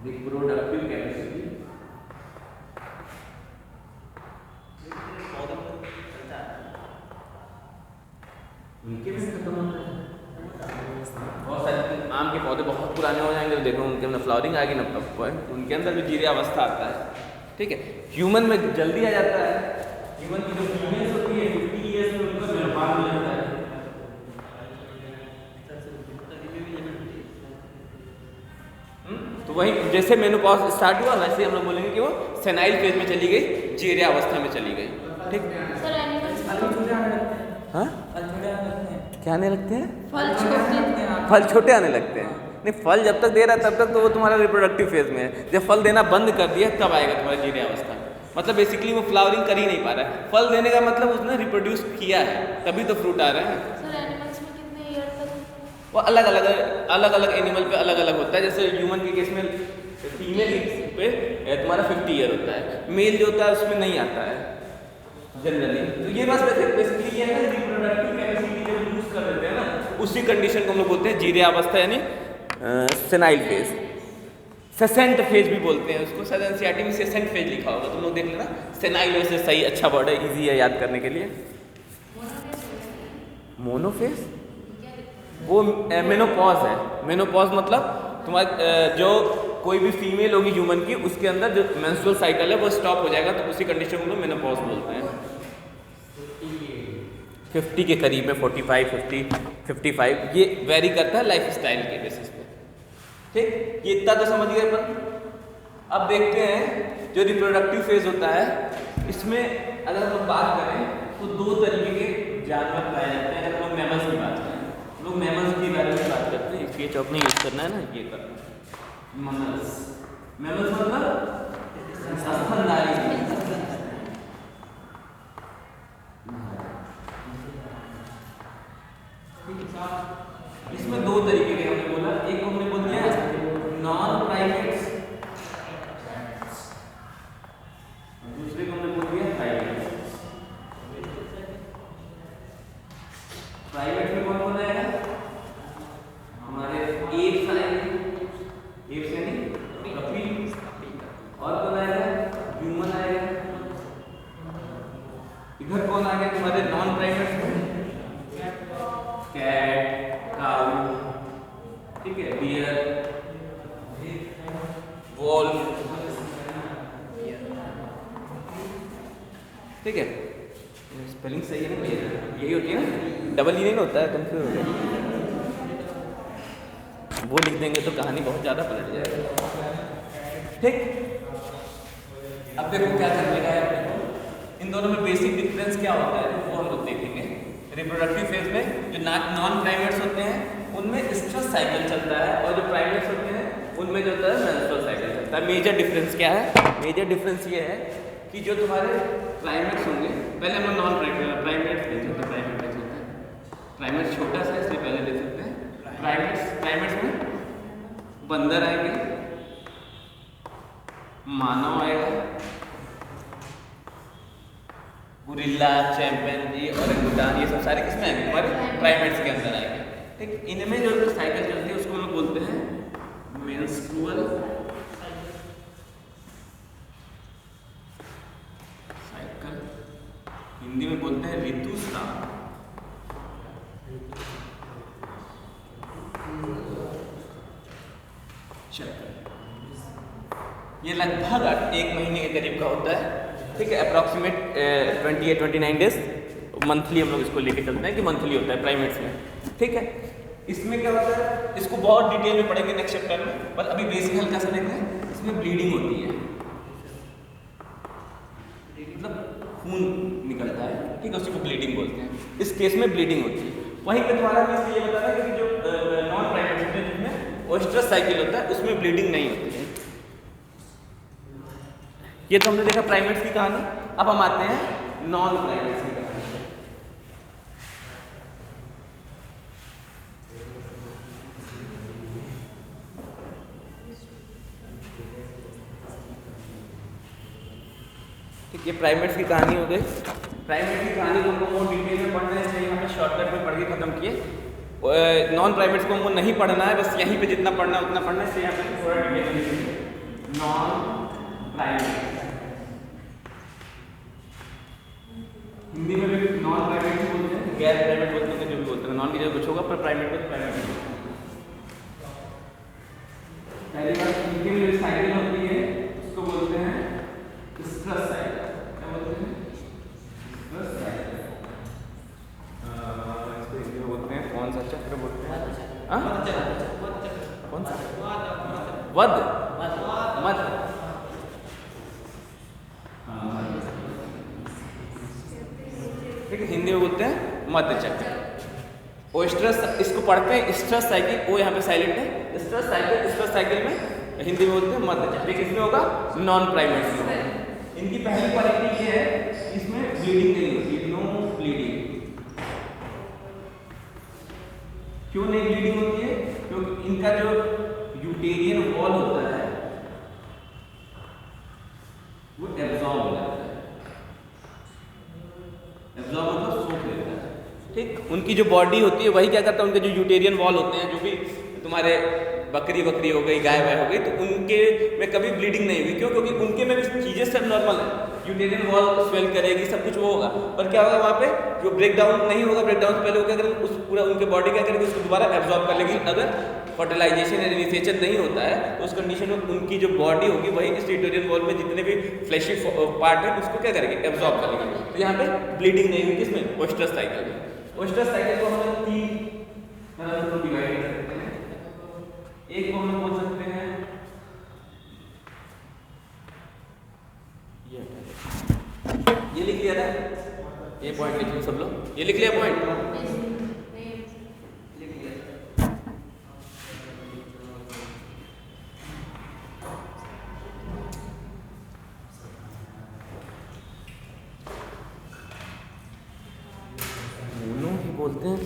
रिप्रोडक्टिव कैपेसिटी उनके भी खत्म हो जाता है। बहुत सारे आम के पौधे बहुत पुराने हो जाएंगे तो देखो उनके अंदर फ्लावरिंग आएगी ना, उनके अंदर भी जीरिया अवस्था आता है, ठीक है। ह्यूमन में जल्दी आ जाता है। ह्यूमन की जो फीमेल्स होती है 50 ईयर्स में उनका गर्भाधान हो जाता है। तो वही जैसे मेनोपॉज स्टार्ट हुआ वैसे हम लोग बोलेंगे कि वो सेनाइल फेज में चली गई, जीरिया अवस्था में चली गई, ठीक। सर एनिमल्स हाँ क्या आने लगते हैं? फल छोटे फल छोटे आने लगते हैं। नहीं, फल जब तक दे रहा है तब तक तो वो तुम्हारा रिप्रोडक्टिव फेज में है। जब फल देना बंद कर दिया तब आएगा तुम्हारा जीरिया अवस्था। मतलब बेसिकली वो फ्लावरिंग कर ही नहीं पा रहा है। फल देने का मतलब उसने रिप्रोड्यूस किया है तभी तो फ्रूट आ रहे हैं। सर एनिमल्स में कितने ईयर तक? वो अलग अलग एनिमल पे अलग अलग होता है। जैसे ह्यूमन के केस में फीमेल पे तुम्हारा 50 ईयर होता है, मेल जो होता है उसमें नहीं आता है जनरली। तो ये बस बेसिकली ये है रिप्रोडक्टिव कैपेसिटी जब यूज कर देते हैं ना, उसी कंडीशन को हम लोग बोलते हैं जीरिया अवस्था यानी सेनाइल फेज। सेसेंट फेज भी बोलते हैं उसको, शायद एनसीईआरटी में सेसेंट फेज लिखा होगा, तुम लोग देख लेना। सेनाइल वैसे सही अच्छा वर्ड है, इजी है याद करने के लिए। मोनोफेज वो मेनोपॉज है। मेनोपॉज मतलब तुम्हारा जो कोई भी फीमेल होगी ह्यूमन की, उसके अंदर जो मेंस्ट्रुअल साइकिल है वो स्टॉप हो जाएगा, तो उसी कंडीशन को मेनोपॉज बोलते हैं। 50 के करीब में 45, 50, 55 ये वेरी करता है लाइफ स्टाइल के बेसिस पे, ठीक। ये इतना तो समझ गए अपन। अब देखते हैं जो रिप्रोडक्टिव फेज होता है, इसमें अगर हम लोग बात करें तो 2 तरीके के जानवर पाए जाते हैं। अगर हम लोग मैमल्स की बात करें, लोग मैमल्स के बारे में बात करते हैं। ये चौक नहीं यूज करना है ना, ये करना है। मैमल्स मतलब स्तनधारी। इसमें 2 तरीके के हमने बोला, एक को हमने बोल दिया नॉन प्राइमेट्स, दूसरे को हमने बोल दिया प्राइमेट्स। प्राइमेट में कौन कौन आएगा? ठीक है, बियर, वॉल, ठीक है। स्पेलिंग सही है ना, यही होती है ना, डबल ई नहीं ना होता है, कंफ्यूज हो गया। वो लिख देंगे तो कहानी बहुत ज़्यादा पलट जाएगी, ठीक। अब देखो क्या करने का है अपने को, इन दोनों में बेसिक डिफरेंस क्या होता है वो हम लोग देखेंगे। रिप्रोडक्टिव फेज में जो नॉन प्राइमेट्स होते हैं उनमें स्ट्रेस साइकिल चलता है, और जो प्राइमेट्स होते हैं उनमें जो होता है मेंस्ट्रुअल साइकिल चलता है। मेजर डिफरेंस क्या है? मेजर डिफरेंस ये है कि जो तुम्हारे प्राइमेट्स होंगे, पहले हम नॉन प्राइमेट्स देख सकते हैं। प्राइमेट्स छोटा सा इसलिए पहले देख सकते हैं। प्राइमेट्स में बंदर आएंगे, मानव आएगा, गुरिल्ला, चैंपियंजी, ओरंगुटान, ये सब सारे किसमें आएंगे? हमारे प्राइमेट्स के अंदर आएंगे, ठीक। इनमें जो साइकिल चलती है उसको हम लोग बोलते हैं मेंस्ट्रुअल साइकिल, हिंदी में बोलते हैं ऋतुस्राव। ये लगभग 1 महीने के करीब का होता है, ठीक है। अप्रॉक्सीमेट 28-29 डेज मंथली हम लोग इसको लेके चलते हैं कि मंथली होता है प्राइमेट्स में, ठीक है। इसमें क्या होता है इसको बहुत डिटेल में पढ़ेंगे नेक्स्ट चैप्टर में, पर अभी बेसिक हल्का सा देखते हैं। इसमें ब्लीडिंग होती है, मतलब खून निकलता है, ठीक है, उसी को ब्लीडिंग बोलते हैं। इस केस में ब्लीडिंग होती है। वहीं पे तुम्हारा भी इसलिए ये बताना कि जो नॉन प्राइमेट्स होते हैं जिसमें ओएस्ट्रस साइकिल होता है उसमें ब्लीडिंग नहीं होती है। ये तो हमने देखा प्राइमेट्स की कहानी। अब हम आते हैं नॉन प्राइमेट्स की कहानी। ठीक, ये प्राइमेट्स की कहानी हो गई। प्राइमेट्स की कहानी को हमको more डिटेल में पढ़ना है, इसलिए यहाँ पे शॉर्टकट में पढ़ के खत्म किए। नॉन प्राइमेट्स को हमको नहीं पढ़ना है, बस यहीं पे जितना पढ़ना है उतना पढ़ना है, इसलिए यहाँ पे थोड़ा डिटेल में लिखेंगे। नॉन प्राइमेट्स हिंदी में भी नॉन प्राइमेट बोलते हैं, गैर प्राइमेट बोलते हैं, जो भी बोलते हैं। नॉन की जगह कुछ होगा, पर प्राइमेट को प्राइमेट। पहली बात इनके में साइकिल होती है उसको बोलते हैं स्ट्रेस साइकिल। क्या बोलते हैं? Stress cycle. इसको हिंदी में बोलते हैं, कौन सा चक्र बोलते हैं? कौन सा? वध मध। ठीक है, हिंदी में बोलते हैं मध्य चक्र। ओएस्ट्रस, इसको पढ़ते हैं स्ट्रेस साइकिल, ओ यहाँ पे साइलेंट है। स्ट्रेस साइकिल में हिंदी में बोलते हैं मध्य चक्र। लेकिन इसमें होगा नॉन प्राइमेट्स में होगा। इनकी पहली क्वालिटी ये है, इसमें ब्लीडिंग नहीं होती, नो ब्लीडिंग। क्यों नहीं ब्लीडिंग होती है? क्योंकि इनका जो यूटेरियन वॉल होता है वो एब्जॉर्ब हो जाता है। एब्जॉर्ब मतलब सोख लेता है, ठीक। उनकी जो बॉडी होती है वही क्या करता है, उनके जो यूटेरियन वॉल होते हैं, जो भी तुम्हारे बकरी हो गई, गाय वाय हो गई, तो उनके में कभी ब्लीडिंग नहीं हुई। क्यों? क्योंकि उनके में भी चीज़ें सब नॉर्मल है। यूटेरियन वॉल स्वेल करेगी, सब कुछ वो होगा, पर क्या होगा वहाँ पे जो ब्रेक डाउन नहीं होगा। ब्रेक डाउन से पहले वो क्या करेंगे, उस पूरा उनके बॉडी क्या करेगी, उसको दोबारा एब्जॉर्ब कर लेगी। अगर फर्टिलाइजेशन या इनिशिएशन नहीं होता है तो उस कंडीशन में उनकी जो बॉडी होगी वही इस यूटेरियन वॉल में जितने भी फ्लैशी पार्ट है उसको क्या करेगी, एब्जॉर्ब करेगी। तो यहाँ पे ब्लीडिंग नहीं हुई किसमें? ओएस्ट्रस साइकिल में। ओएस्ट्रस साइकिल को हम 3 तरह से डिवाइड कर सकते हैं। एक को हम लोग बोल सकते हैं ये लिख लिया था, ये पॉइंट लिख लो सब लोग, ये लिख लिया पॉइंट। दोनों ही बोलते हैं।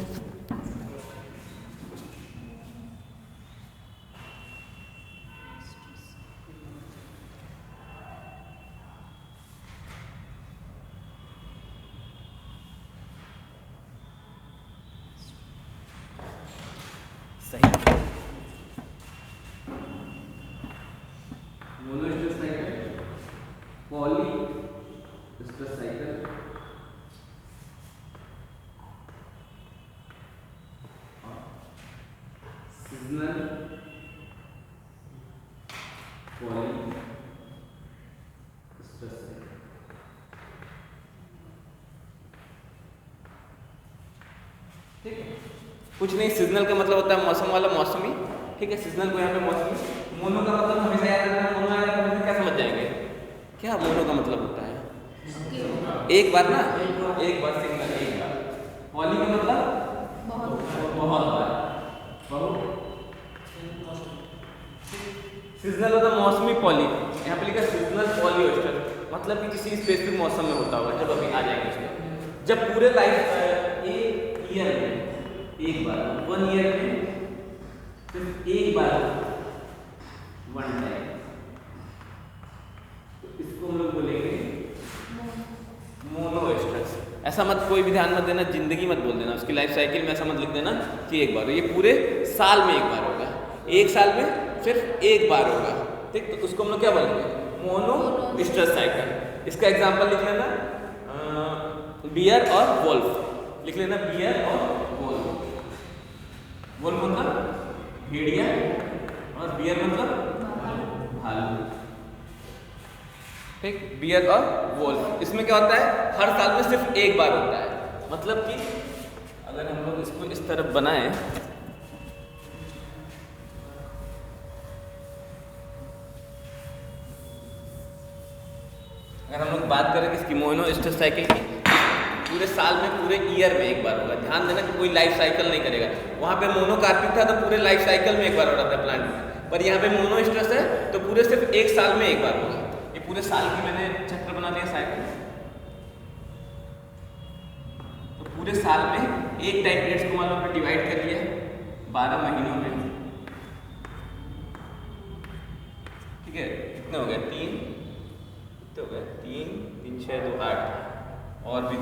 Monoestrous cycle, polyestrous cycle, seasonal polyestrous cycle. ठीक है, कुछ नहीं, सीजनल का मतलब होता है मौसम वाला, मौसमी। ठीक है, सीजनल को यहाँ पे मौसमी। मोनो का मतलब हमेशा याद रखना, मोनो आया तो हमेशा क्या समझ जाएंगे, क्या मोनो का मतलब होता है एक बार ना, एक बार सिंगल, एक बार। पॉली का मतलब बहुत बार, बहुत। सीजनल होता है मौसमी पॉली, यहाँ पे लिखा सीजनल पॉलीओस्टर, मतलब कि किसी स्पेसिफिक मौसम में होता होगा, जब अभी आ जाएंगे उसमें। जब पूरे लाइफ एक ईयर में एक बार, 1 ईयर में सिर्फ एक बार, 1 टाइम, तो इसको हम लोग बोलेंगे मोनोएस्ट्रस। ऐसा मत कोई भी ध्यान मत देना, जिंदगी मत बोल देना, उसकी लाइफ साइकिल में ऐसा मत लिख देना कि एक बार। ये पूरे साल में एक बार होगा, एक साल में सिर्फ एक बार होगा। ठीक, तो उसको हम लोग क्या बोलेंगे, मोनोएस्ट्रस साइकिल। इसका एग्जांपल लिख लेना, बियर और वोल्फ लिख लेना, बियर और वोल्फ। वोल्फ मतलब भेड़िया और बियर मतलब भालू। ठीक, बियर और वोल्फ। इसमें क्या होता है, हर साल में सिर्फ एक बार होता है। मतलब कि अगर हम लोग इसको इस तरफ बनाएं, अगर हम लोग बात करें कि इसकी मोनोएस्ट्रस साइकिल की, पूरे साल में पूरे ईयर में एक बार होगा। ध्यान देना कि कोई लाइफ साइकिल नहीं करेगा। वहाँ पे मोनोकार्पिक था तो पूरे लाइफ साइकिल में एक बार हो रहा था प्लांट में, पर यहाँ पे मोनोएस्ट्रस है तो पूरे सिर्फ एक साल में एक बार होगा। ये पूरे साल की मैंने चक्र बना दिया साइकिल, तो पूरे साल में एक टाइम पीरियड्स को मान लो डिवाइड कर लिया 12 महीनों में। ठीक है, कितने हो गए, 3 हो गए, 3 3 6 2 8 और भी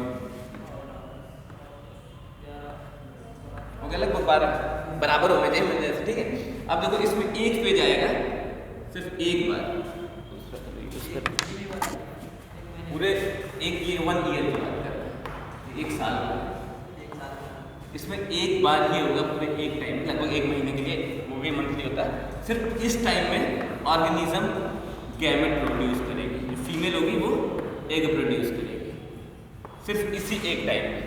हो गया लगभग 12, बराबर होने चाहिए मेरे जैसे। ठीक है, अब देखो इसमें एक पेज आएगा सिर्फ एक बार, पूरे एक ये 1 ईयर की बात कर रहे हैं, एक साल का। इसमें एक बार ही होगा पूरे एक टाइम, लगभग 1 महीने के लिए, वो भी मंथली होता है। सिर्फ इस टाइम में ऑर्गेनिज्म गैमेट प्रोड्यूस करेगी, जो फीमेल होगी वो एग प्रोड्यूस करेगी, सिर्फ इसी एक टाइम में।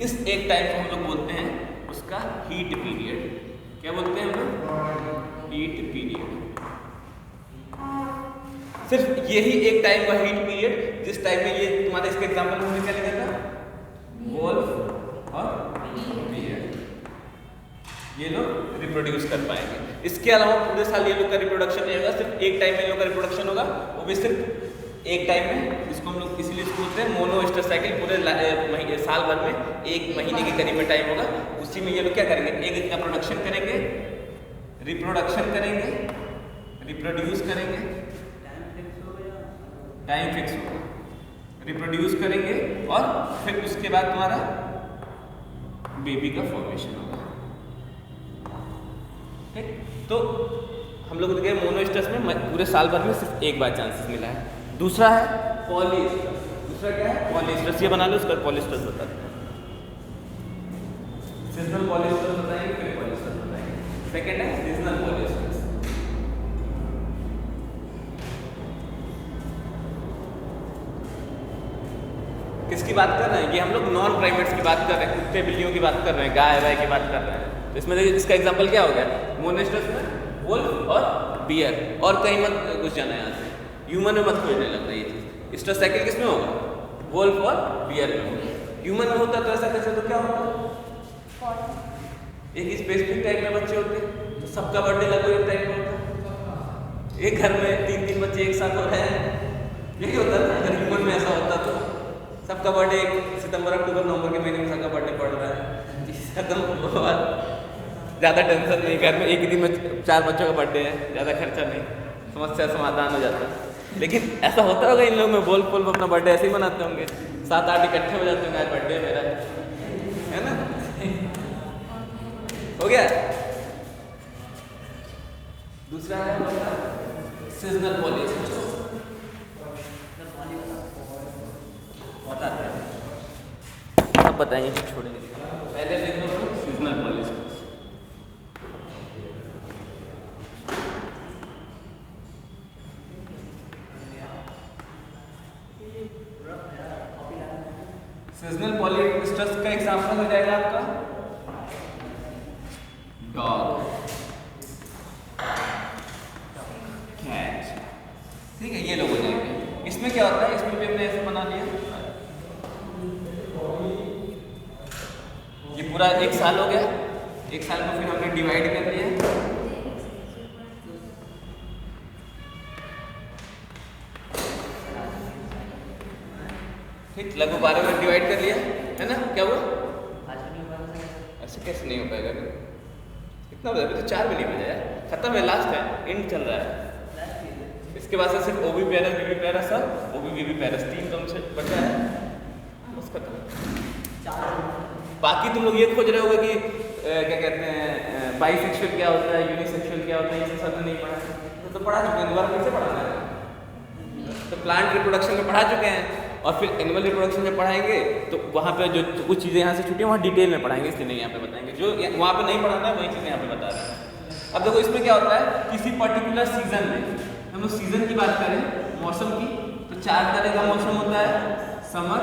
इस एक टाइम को हम लोग बोलते हैं उसका हीट पीरियड। क्या बोलते हैं हम लोग, हीट पीरियड। सिर्फ यही एक टाइम का हीट पीरियड, जिस टाइम में ये तुम्हारे इसके एग्जांपल में क्या लिखा था, वोल्फ और बियर, ये लोग रिप्रोड्यूस कर पाएंगे। इसके अलावा पूरे साल ये लोग का रिप्रोडक्शन नहीं होगा, सिर्फ एक टाइम में ये लोग का रिप्रोडक्शन होगा, वो भी सिर्फ एक टाइम में। इसको हम लोग इसीलिए बोलते हैं मोनोएस्ट्रस साइकिल। पूरे साल भर में 1 महीने के करीब में टाइम होगा, उसी में ये लोग क्या करेंगे, एग का प्रोडक्शन करेंगे, रिप्रोडक्शन करेंगे, रिप्रोड्यूस करेंगे, टाइम फिक्स होगा, रिप्रोड्यूस करेंगे और फिर उसके बाद तुम्हारा बेबी का फॉर्मेशन होगा। ठीक, तो हम लोग देखिए मोनोएस्ट्रस में पूरे साल भर में सिर्फ एक बार चांसेस मिला है। दूसरा है पॉलीएस्ट्रस। दूसरा क्या है, पॉलीएस्ट्रस। ये बना लो, उसका पॉलीएस्ट्रस बता दो। सीजनल पॉलीएस्ट्रस बताएंगे, फिर पॉलीएस्ट्रस बताएंगे। सेकंड है सीजनल पॉलीएस्ट्रस। किसकी बात कर रहे हैं, ये हम लोग नॉन प्राइमेट्स की बात कर रहे हैं, कुत्ते बिल्लियों की बात कर रहे हैं, गाय वाय की बात कर रहे हैं। तो इसमें देखिए इसका एग्जांपल क्या हो गया, मोनोएस्ट्रस में वोल्फ और बियर। और कहीं मत घुस जाना यहाँ से, ह्यूमन में मत खोजने लगना ये चीज़। स्ट्रस साइकिल किसमें होगा, वोल्फ और बियर में होगा। ह्यूमन में होता तो ऐसा कैसे, तो क्या होता, एक स्पेसिफिक टाइप में बच्चे होते, तो सबका बर्थडे लगभग एक टाइप में होता। एक घर में 3-3 बच्चे एक साथ हो रहे हैं, यही होता है ना। अगर ह्यूमन में ऐसा होता तो सबका बर्थडे सितंबर अक्टूबर नवंबर के महीने में सबका बर्थडे पड़ रहा है, खत्म हुआ, ज़्यादा टेंशन नहीं, घर में एक ही दिन में 4 बच्चों का बर्थडे है, ज़्यादा खर्चा नहीं, समस्या समाधान हो जाता है। लेकिन ऐसा होता होगा इन लोगों में, बोल अपना बर्थडे ऐसे ही मनाते होंगे, 7-8 इकट्ठे हो जाते होंगे, आज बर्थडे मेरा है ना। हो गया। दूसरा है सीजनल पॉलीएस्ट्रस। बताते हैं, अब बताएंगे, छोड़ेंगे। पहले देख लो सीजनल पॉलीएस्ट्रस। मतलब हो जाएगा आपका डॉग, कैट, ठीक है, ये लोग हो जाएंगे। इसमें क्या होता है, इसमें भी हमने ऐसे बना लिया, ये पूरा 1 साल हो गया। 1 साल को फिर हमने डिवाइड कर लिया, ठीक, लगभग 12 में डिवाइड कर लिया है ना। क्या हुआ, ऐसे कैसे नहीं हो पाएगा, इतना बता, अभी तो 4 भी नहीं बजा है, खत्म है, लास्ट है, एंड चल रहा है। इसके बाद से सिर्फ ओबी पैरस बीबी पैरस और ओबी बीबी पैरस 3 कम से बचा है, बस खत्म। बाकी तुम लोग ये खोज रहे होगे कि क्या कहते हैं बाइसेक्सुअल क्या होता है, यूनिसेक्सुअल क्या होता है, ये सब नहीं पढ़ा है, तो पढ़ा चुके हैं, दोबारा फिर से पढ़ाना है। तो प्लांट रिप्रोडक्शन में पढ़ा चुके हैं, और फिर एनिमल रिप्रोडक्शन में पढ़ाएंगे तो वहाँ पे जो कुछ चीज़ें यहाँ से छुट्टी हैं वहाँ डिटेल में पढ़ाएंगे, इसलिए नहीं यहाँ पे बताएंगे, जो वहाँ पे नहीं पढ़ाना है वही चीज़ें यहाँ पे बता रहे हैं। अब देखो इसमें क्या होता है, किसी पर्टिकुलर सीजन में, हम लोग सीजन की बात करें, मौसम की, तो 4 तरह का मौसम होता है। समर,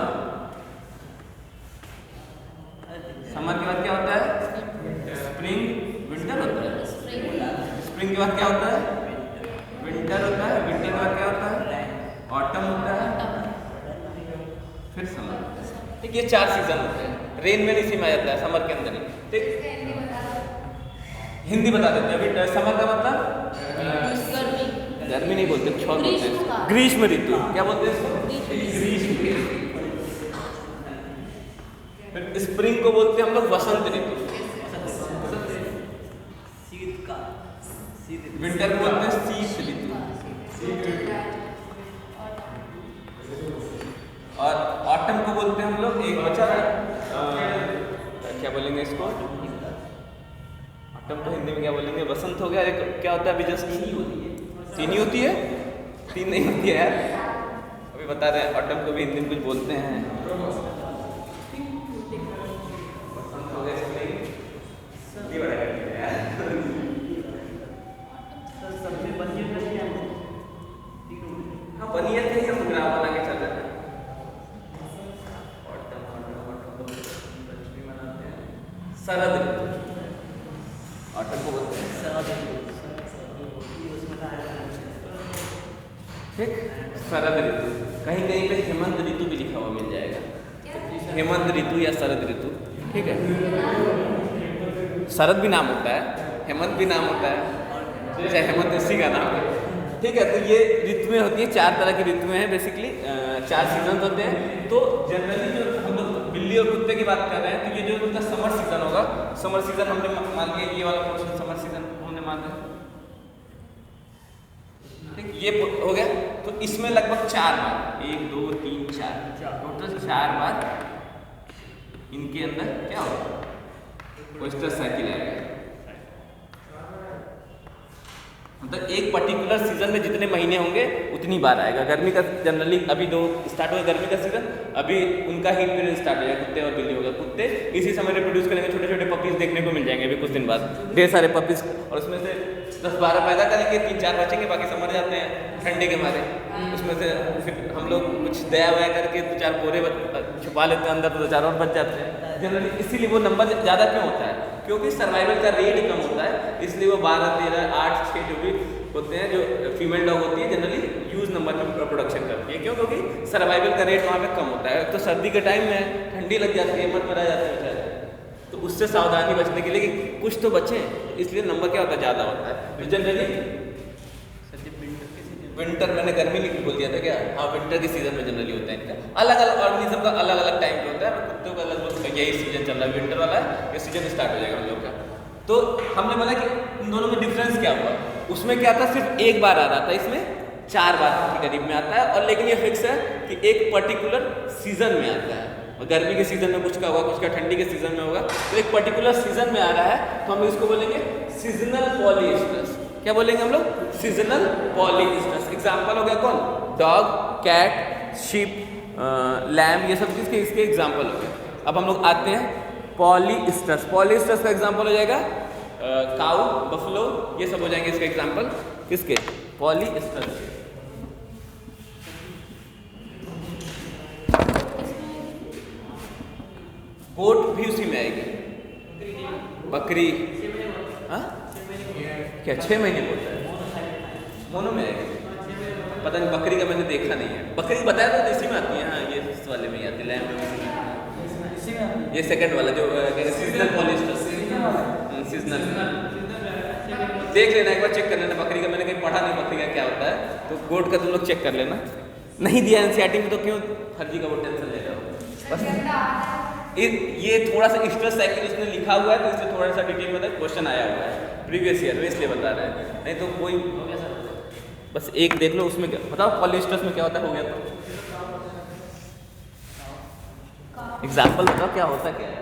समर के बाद क्या होता है, स्प्रिंग, विंटर होता है। स्प्रिंग के बाद क्या होता है, विंटर होता है। विंटर के बाद क्या होता है, ऑटम होता है, फिर समर, ठीक, ये 4 सीजन होते हैं। रेन में इसी में आ जाता है, समर के अंदर ही, ठीक। हिंदी बता देते हैं अभी। समर का मतलब गर्मी नहीं बोलते, कुछ और बोलते हैं, ग्रीष्म ऋतु। क्या बोलते हैं इसको, ग्रीष्म ऋतु। फिर स्प्रिंग को बोलते हैं हम लोग वसंत ऋतु। विंटर को बोलते हैं शीत ऋतु, और ऑटम को बोलते हैं हम लोग, एक बचा क्या बोलेंगे इसको, ऑटम को हिंदी में क्या बोलेंगे, बसंत हो गया। एक क्या होता है अभी जस्ट, तीन ही होती है, 3 नहीं होती है यार, अभी बता रहे हैं। ऑटम को भी हिंदी में कुछ बोलते हैं, बसंत हो गया, हाँ 1 ईयर के ही हम ग्राफ बना के चल रहे हैं। शरद ऋतु, ऑटम को बोलते हैं शरद ऋतु, ठीक, शरद ऋतु। कहीं कहीं पे हेमंत ऋतु भी लिखा हुआ मिल जाएगा, हेमंत ऋतु या शरद ऋतु, ठीक है। शरद भी नाम होता है, हेमंत भी नाम होता है, जैसे हेमंत इसी का नाम है, ठीक है। तो ये ऋतुएं होती हैं, 4 तरह की ऋतुएं हैं बेसिकली, 4 सीजन होते हैं। तो जनरली जो हम लोग बिल्ली और कुत्ते की बात कर रहे हैं, तो ये जो उनका समर सीजन होगा, समर सीजन हमने मान लिया, ये वाला पोर्शन समर सीजन हमने मान लिया, ठीक, ये हो गया। तो इसमें लगभग 4 बार, 1 2 3 4, टोटल 4 बार इनके अंदर क्या होगा, ओएस्टर साइकिल आएगा। मतलब एक पर्टिकुलर सीजन में जितने महीने होंगे उतनी बार आएगा। गर्मी का जनरली अभी स्टार्ट होगा गर्मी का सीजन, अभी उनका हीट पीरियड स्टार्ट हो जाएगा, कुत्ते और बिल्ली होगा। कुत्ते इसी समय रिप्रोड्यूस करेंगे, छोटे छोटे पपीज देखने को मिल जाएंगे अभी कुछ दिन बाद, ढेर सारे पपीज, और उसमें से 10-12 पैदा करेंगे, 3-4 बचेंगे, बाकी सब मर जाते हैं ठंडे के मारे। उसमें से फिर हम लोग कुछ दया वया करके 2-4 बोरे छुपा लेते हैं अंदर, तो 2-4 और बच जाते हैं जनरली। इसीलिए वो नंबर ज़्यादा क्यों होता है, क्योंकि सर्वाइवल का रेट कम होता है, इसलिए वो 12, 13, 8, 6 जो भी होते हैं, जो फीमेल डॉग होती है जनरली ह्यूज नंबर में प्रोडक्शन करती है। क्यों, क्योंकि सर्वाइवल का रेट वहाँ पे कम होता है। तो सर्दी के टाइम में ठंडी लग जाती है, मर मरा जाते हैं बेचारे, तो उससे सावधानी बचने के लिए कि कुछ तो बचे, इसलिए नंबर क्या होता है, ज़्यादा होता है। तो जनरली विंटर, मैंने गर्मी नहीं बोल दिया था क्या, हाँ विंटर के सीजन में जनरली होता है इनका। अलग अलग ऑर्गेनिज्म का अलग अलग टाइम पे होता है। कुत्तों का लगभग यही सीजन चल रहा है, विंटर वाला है, ये सीजन स्टार्ट हो जाएगा हम लोग का। तो हमने बोला कि इन दोनों में डिफरेंस क्या हुआ, उसमें क्या था, सिर्फ 1 बार आ रहा था, इसमें 4 बार के करीब में आता है। और लेकिन ये फिक्स है कि एक पर्टिकुलर सीजन में आता है। गर्मी के सीजन में कुछ का होगा, कुछ का ठंडी के सीजन में होगा, तो एक पर्टिकुलर सीजन में आ रहा है, तो हम इसको बोलेंगे सीजनल पॉलीइस्टस। क्या बोलेंगे हम लोग, सीजनल पॉलीइस्टस। एग्जाम्पल हो गया कौन, डॉग, कैट, शीप, लैम, ये सब चीज़ के इसके एग्जाम्पल हो गए। अब हम लोग आते हैं पॉलीइस्टस। पॉलीइस्टस का एग्जाम्पल हो जाएगा काऊ, बफलो, ये सब हो जाएंगे इसके एग्जाम्पल, किसके, पॉलीइस्टस। गोट भी उसी में आएगी, बकरी, हाँ क्या 6 महीने बोलता है, दोनों में आएगी। पता नहीं, बकरी का मैंने देखा नहीं है। बकरी बताया तो इसी में आती है, हाँ ये इस वाले में ही आती है, लैम्ब में। ये सेकंड वाला जो सीजनल पॉलिस्टर, सीजनल देख लेना एक बार, चेक कर लेना। बकरी का मैंने कहीं पढ़ा नहीं, बकरी का क्या होता है, तो गोट का तुम लोग चेक कर लेना। नहीं दिया एनसीईआरटी में तो क्यों फर्जी का वो टेंशन ले रहे हो। बस ये थोड़ा सा स्ट्रेस साइकिल उसने लिखा हुआ है, तो इससे थोड़ा सा डिटेल में क्वेश्चन आया हुआ है प्रीवियस ईयर में, इसलिए बता रहा है। नहीं तो कोई बस एक देख लो, उसमें क्या बताओ पॉलिस्टर्स में क्या होता है, हो गया तो एग्जाम्पल बताओ क्या होता है, क्या है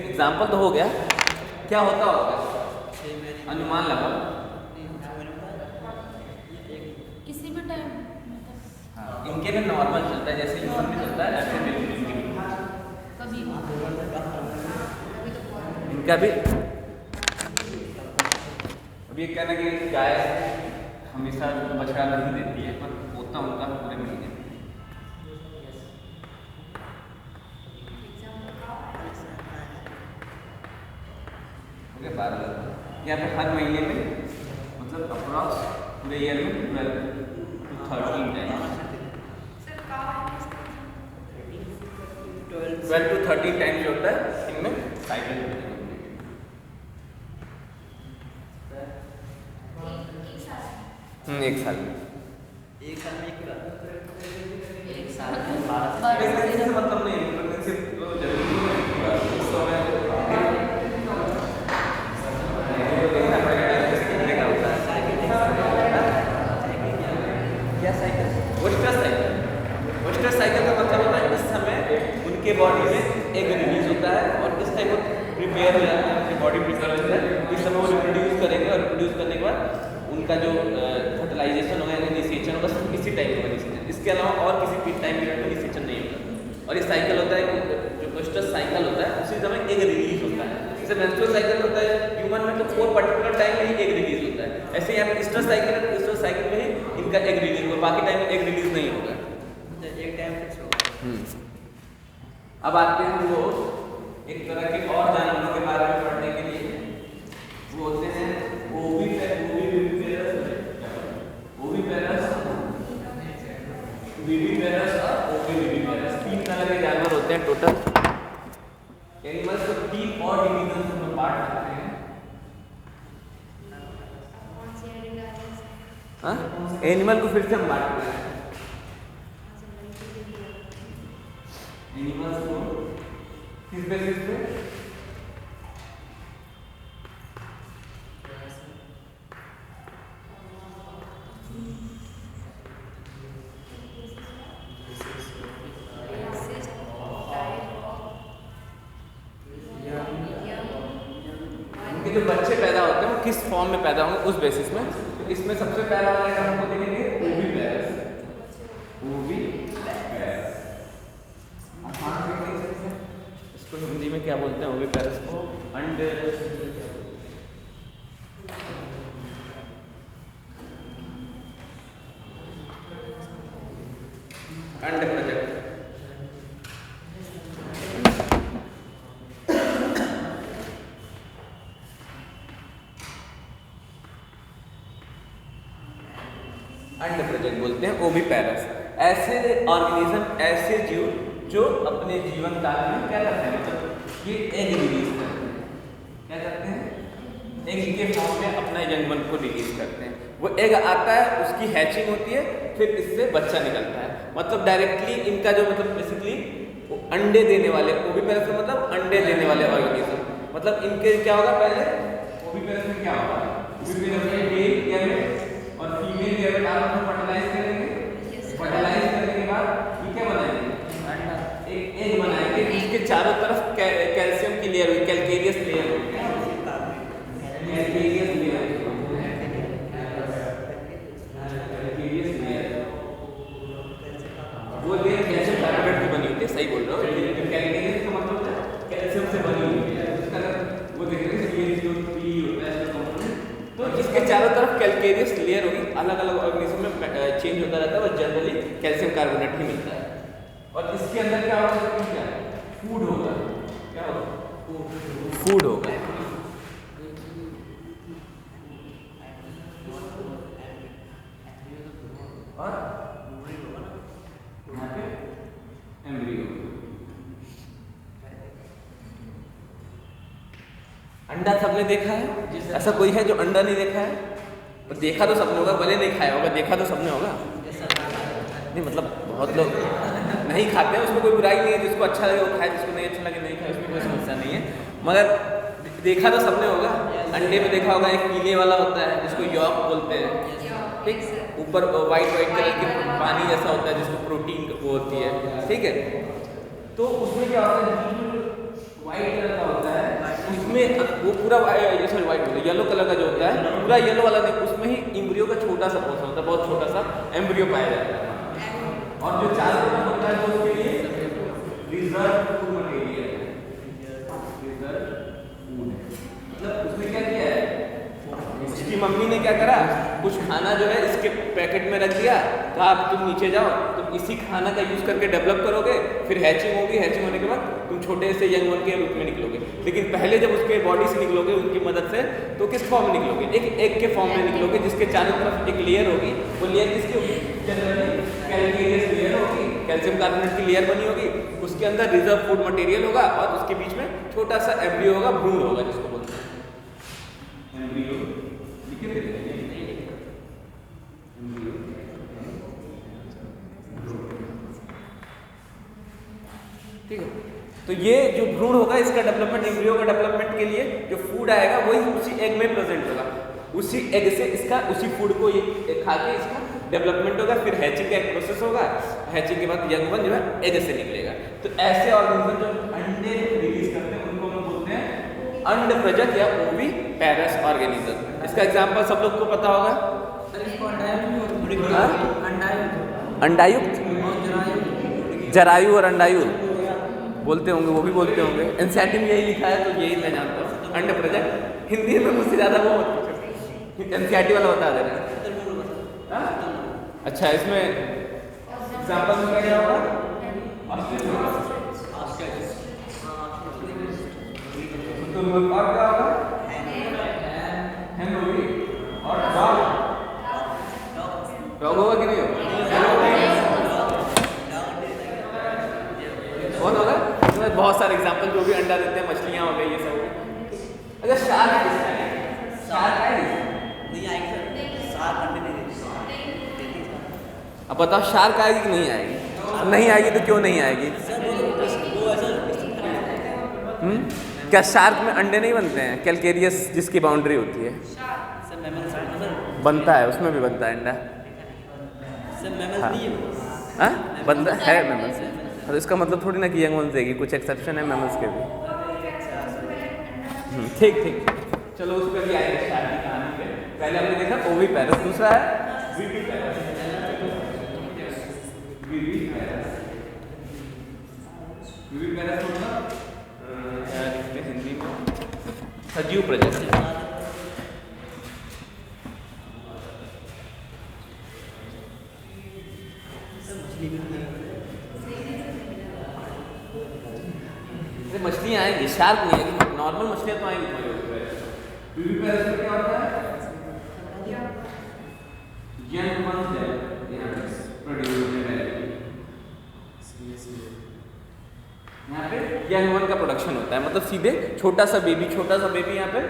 एग्जाम्पल तो हो गया, क्या होता होगा अनुमान लगाओ। किसी भी टाइम इनके में नॉर्मल चलता है, जैसे ह्यूमन में चलता है ऐसे में कभी इनका भी। अब ये कहना कि गाय हमेशा बछड़ा नहीं देती है, पर होता उनका पूरे महीने में। ओके 12 यहाँ पे हर महीने में मतलब अप्रॉक्स पूरे ईयर में 12 to 13 टाइम्स, 12 to 13 टाइम्स जो होता है इनमें साइकिल होती है। एक साल में एक साल में 12 प्रेगनेंसी से मतलब नहीं, प्रेगनेंसी तो जरूरी है उस समय देखना पड़ेगा कितने का होता है। क्या साइकिल? वेस्टर साइकिल का मतलब होता है इस समय उनके बॉडी में एग रिलीज होता है और इस टाइम वो प्रिपेयर हो जाता है, उनकी बॉडी प्रिपेयर हो जाता है। इस समय वो रिप्रोड्यूस करेंगे और रिप्रोड्यूस करने के बाद उनका जो फर्टिलाइजेशन होगा, निषेचन होगा, सिर्फ इसी टाइम होगा निषेचन, इसके अलावा और किसी टाइम पीरियड में निषेचन नहीं होगा। और ये साइकिल होता है जो वेस्टर साइकिल होता है, उसी समय एग रिलीज होता है। जैसे मेंस्ट्रुअल साइकिल होता है ह्यूमन में, तो 4 पर्टिकुलर टाइम में ही एग रिलीज होता है। ऐसे यहाँ पे ईस्टर साइकिल है, ईस्टर साइकिल में ही इनका एग रिलीज होगा, बाकी टाइम में एग रिलीज नहीं होगा। एक टाइम फिक्स होगा। अब आते हैं हम लोग एक तरह के और जानवरों के बारे में पढ़ने के लिए, वो होते हैं ओविपेरस, विविपेरस और ओविविपेरस। 3 तरह के जानवर होते हैं टोटल। एनिमल्स को 3 और डिवीजन में बांट सकते हैं। हाँ, एनिमल को फिर से हम बांटते हैं। एनिमल्स को किस बेसिस पे? उनके जो बच्चे पैदा होते हैं वो किस फॉर्म में पैदा होंगे उस बेसिस में। तो इसमें सबसे पहला वाला का हमको देखेंगे ओविपेरस। इसको हिंदी में क्या बोलते हैं ओविपेरस को? अंडे प्रोजेक्ट। अंड प्रोजेक्ट बोलते हैं ओविपेरस। ऐसे ऑर्गेनिज्म, ऐसे जीव जो अपने जीवन काल में क्या करते हैं, मतलब ये एग रिलीज करते हैं। क्या करते हैं? एग के फॉर्म में अपना यंगवन को रिलीज करते हैं। वो एग आता है, उसकी हैचिंग होती है, फिर इससे बच्चा निकलता है। मतलब डायरेक्टली इनका जो मतलब बेसिकली अंडे देने वाले, ओविपेरस का मतलब अंडे देने वाले ऑर्गेनिज्म। मतलब इनके क्या होगा, पहले ओविपेरस में क्या होगा, ओविपेरस में मेल गैमेट और फीमेल गैमेट आपस में फर्टिलाइज करेंगे। फर्टिलाइज करने के बाद ये क्या बनाएंगे, एक एग बनाएंगे। इसके चारों तरफ कैल्शियम की लेयर होगी, कैल्केरियस लेयर होगी, कैल्केरियस लेयर, कैल्केरियस लेयर। वो लेयर कैल्शियम कार्बोनेट की बनी होती है, सही बोल रहे हो। कैल्केरियस का मतलब है कैल्शियम से बनी हुई है। उसका वो देख रहे हैं ये जो पी होता है इसका कंपोनेंट, तो इस उसके चारों तरफ कैल्केरियस लेयर होगी, अलग अलग ऑर्गेनिज्म में चेंज होता रहता है और जनरली कैल्शियम कार्बोनेट ही मिलता है। और इसके अंदर क्या होगा, क्या फूड होगा, क्या होगा, फूड होगा। और यहाँ पे एम्ब्रियो। अंडा सबने देखा है? ऐसा कोई है जो अंडा नहीं देखा है? तो देखा तो सबने होगा, भले नहीं खाया होगा, देखा तो सबने होगा। नहीं मतलब बहुत लोग नहीं खाते हैं, उसमें कोई बुराई नहीं है, जिसको अच्छा लगे वो खाए, जिसको नहीं अच्छा लगे नहीं खाए, उसमें कोई समस्या नहीं है। मगर देखा तो सबने होगा। अंडे में देखा होगा एक पीले वाला होता है जिसको यॉक बोलते हैं, ठीक, ऊपर वाइट कलर की पानी जैसा होता है जिसको प्रोटीन वो होती है, ठीक है। तो उसमें क्या होता है, वाइट कलर का होता है, उसमें वो पूरा सॉरी वाइट बोले येलो कलर का जो होता है, पूरा येलो वाला नहीं, उसमें ही एम्ब्रियो का छोटा सा पोर्शन होता है, बहुत छोटा सा एम्ब्रियो पाया जाता है। और जो चारों तरफ होता है वो उसके लिए रिजर्व फूड मटेरियल है, रिजर्व फूड है। मतलब उसने क्या किया है, उसकी मम्मी ने क्या करा, कुछ खाना जो है इसके पैकेट में रख दिया, कहा अब तुम नीचे जाओ, तुम इसी खाना का यूज करके डेवलप करोगे, फिर हैचिंग होगी, हैचिंग होने के बाद तुम छोटे से यंग वन के रूप में निकलोगे। लेकिन पहले जब उसके बॉडी से निकलोगे उनकी मदद से, तो किस फॉर्म में निकलोगे, एक एग के फॉर्म में निकलोगे, जिसके चारों तरफ एक लेयर होगी। वो लेयर किसकी होगी, जनरली कैल्केरियस लेयर होगी, कैल्शियम कार्बोनेट की लेयर बनी होगी, उसके अंदर रिजर्व फूड मटेरियल होगा और उसके बीच में छोटा सा एम्ब्रियो होगा, भ्रूण होगा जिसको बोलते हैं एम्ब्रियो। ठीक है, तो ये जो भ्रूण होगा इसका डेवलपमेंट, एम्ब्रियो का डेवलपमेंट के लिए जो फूड आएगा वही उसी एग में प्रेजेंट होगा, उसी एग से इसका उसी फूड को ये खा के इसका डेवलपमेंट होगा, फिर हैचिंग का एक प्रोसेस होगा, हैचिंग के बाद यंग वन जो है एग से निकलेगा। तो ऐसे ऑर्गेनिज्म जो अंडे रिलीज करते हैं उनको हम बोलते हैं अंडप्रजक या ओविपेरस ऑर्गेनिज्म। इसका एग्जांपल सब लोग को पता होगा, अंडायुक्त, जरायु और अंडायु बोलते होंगे, वो भी बोलते होंगे, एनसीईआरटी में यही लिखा है तो यही मैं जानता हूँ, अंडप्रजक। हिंदी में मुझसे ज़्यादा वो मत पूछो, एनसीईआरटी वाला बता दे रहे हैं। अच्छा, इसमें एग्जांपल में क्या होगा, तो और क्या होगा, और डॉग होगा कि नहीं होगा, बहुत होगा। इसमें बहुत सारे एग्जांपल जो भी अंडा देते हैं, मछलियाँ हो गई, ये सब हो गई। अगर शार्क है, शार्क नहीं आएगी सर, शार्क अंडे नहीं देती। अब बताओ शार्क आएगी कि नहीं आएगी? नहीं आएगी तो क्यों नहीं आएगी? क्या शार्क में अंडे नहीं बनते हैं? कैल्केरियस जिसकी बाउंड्री होती है बनता है, उसमें भी बनता है अंडा। हाँ बनता है मैमल्स, और इसका मतलब थोड़ी ना कि यंग वंस देगी, कुछ एक्सेप्शन है मैमल्स के भी। ठीक ठीक, चलो उस पर भी आएगा शार्क की कहानी पे। पहले हमने देखा ओविपेरस, दूसरा है विविपेरस। विविपेरस मतलब क्या लिखते हैं हिंदी में, सजीव प्रजाति। मछलियाँ आएंगी, शार्क नहीं आएगी, नॉर्मल मछलियाँ तो आएंगी तुम्हारे। विविपेरस में क्या होता है, यंग वंस प्रोड्यूस होने वाले, यहाँ पे यंग वन का प्रोडक्शन होता है, मतलब सीधे छोटा सा बेबी यहाँ पे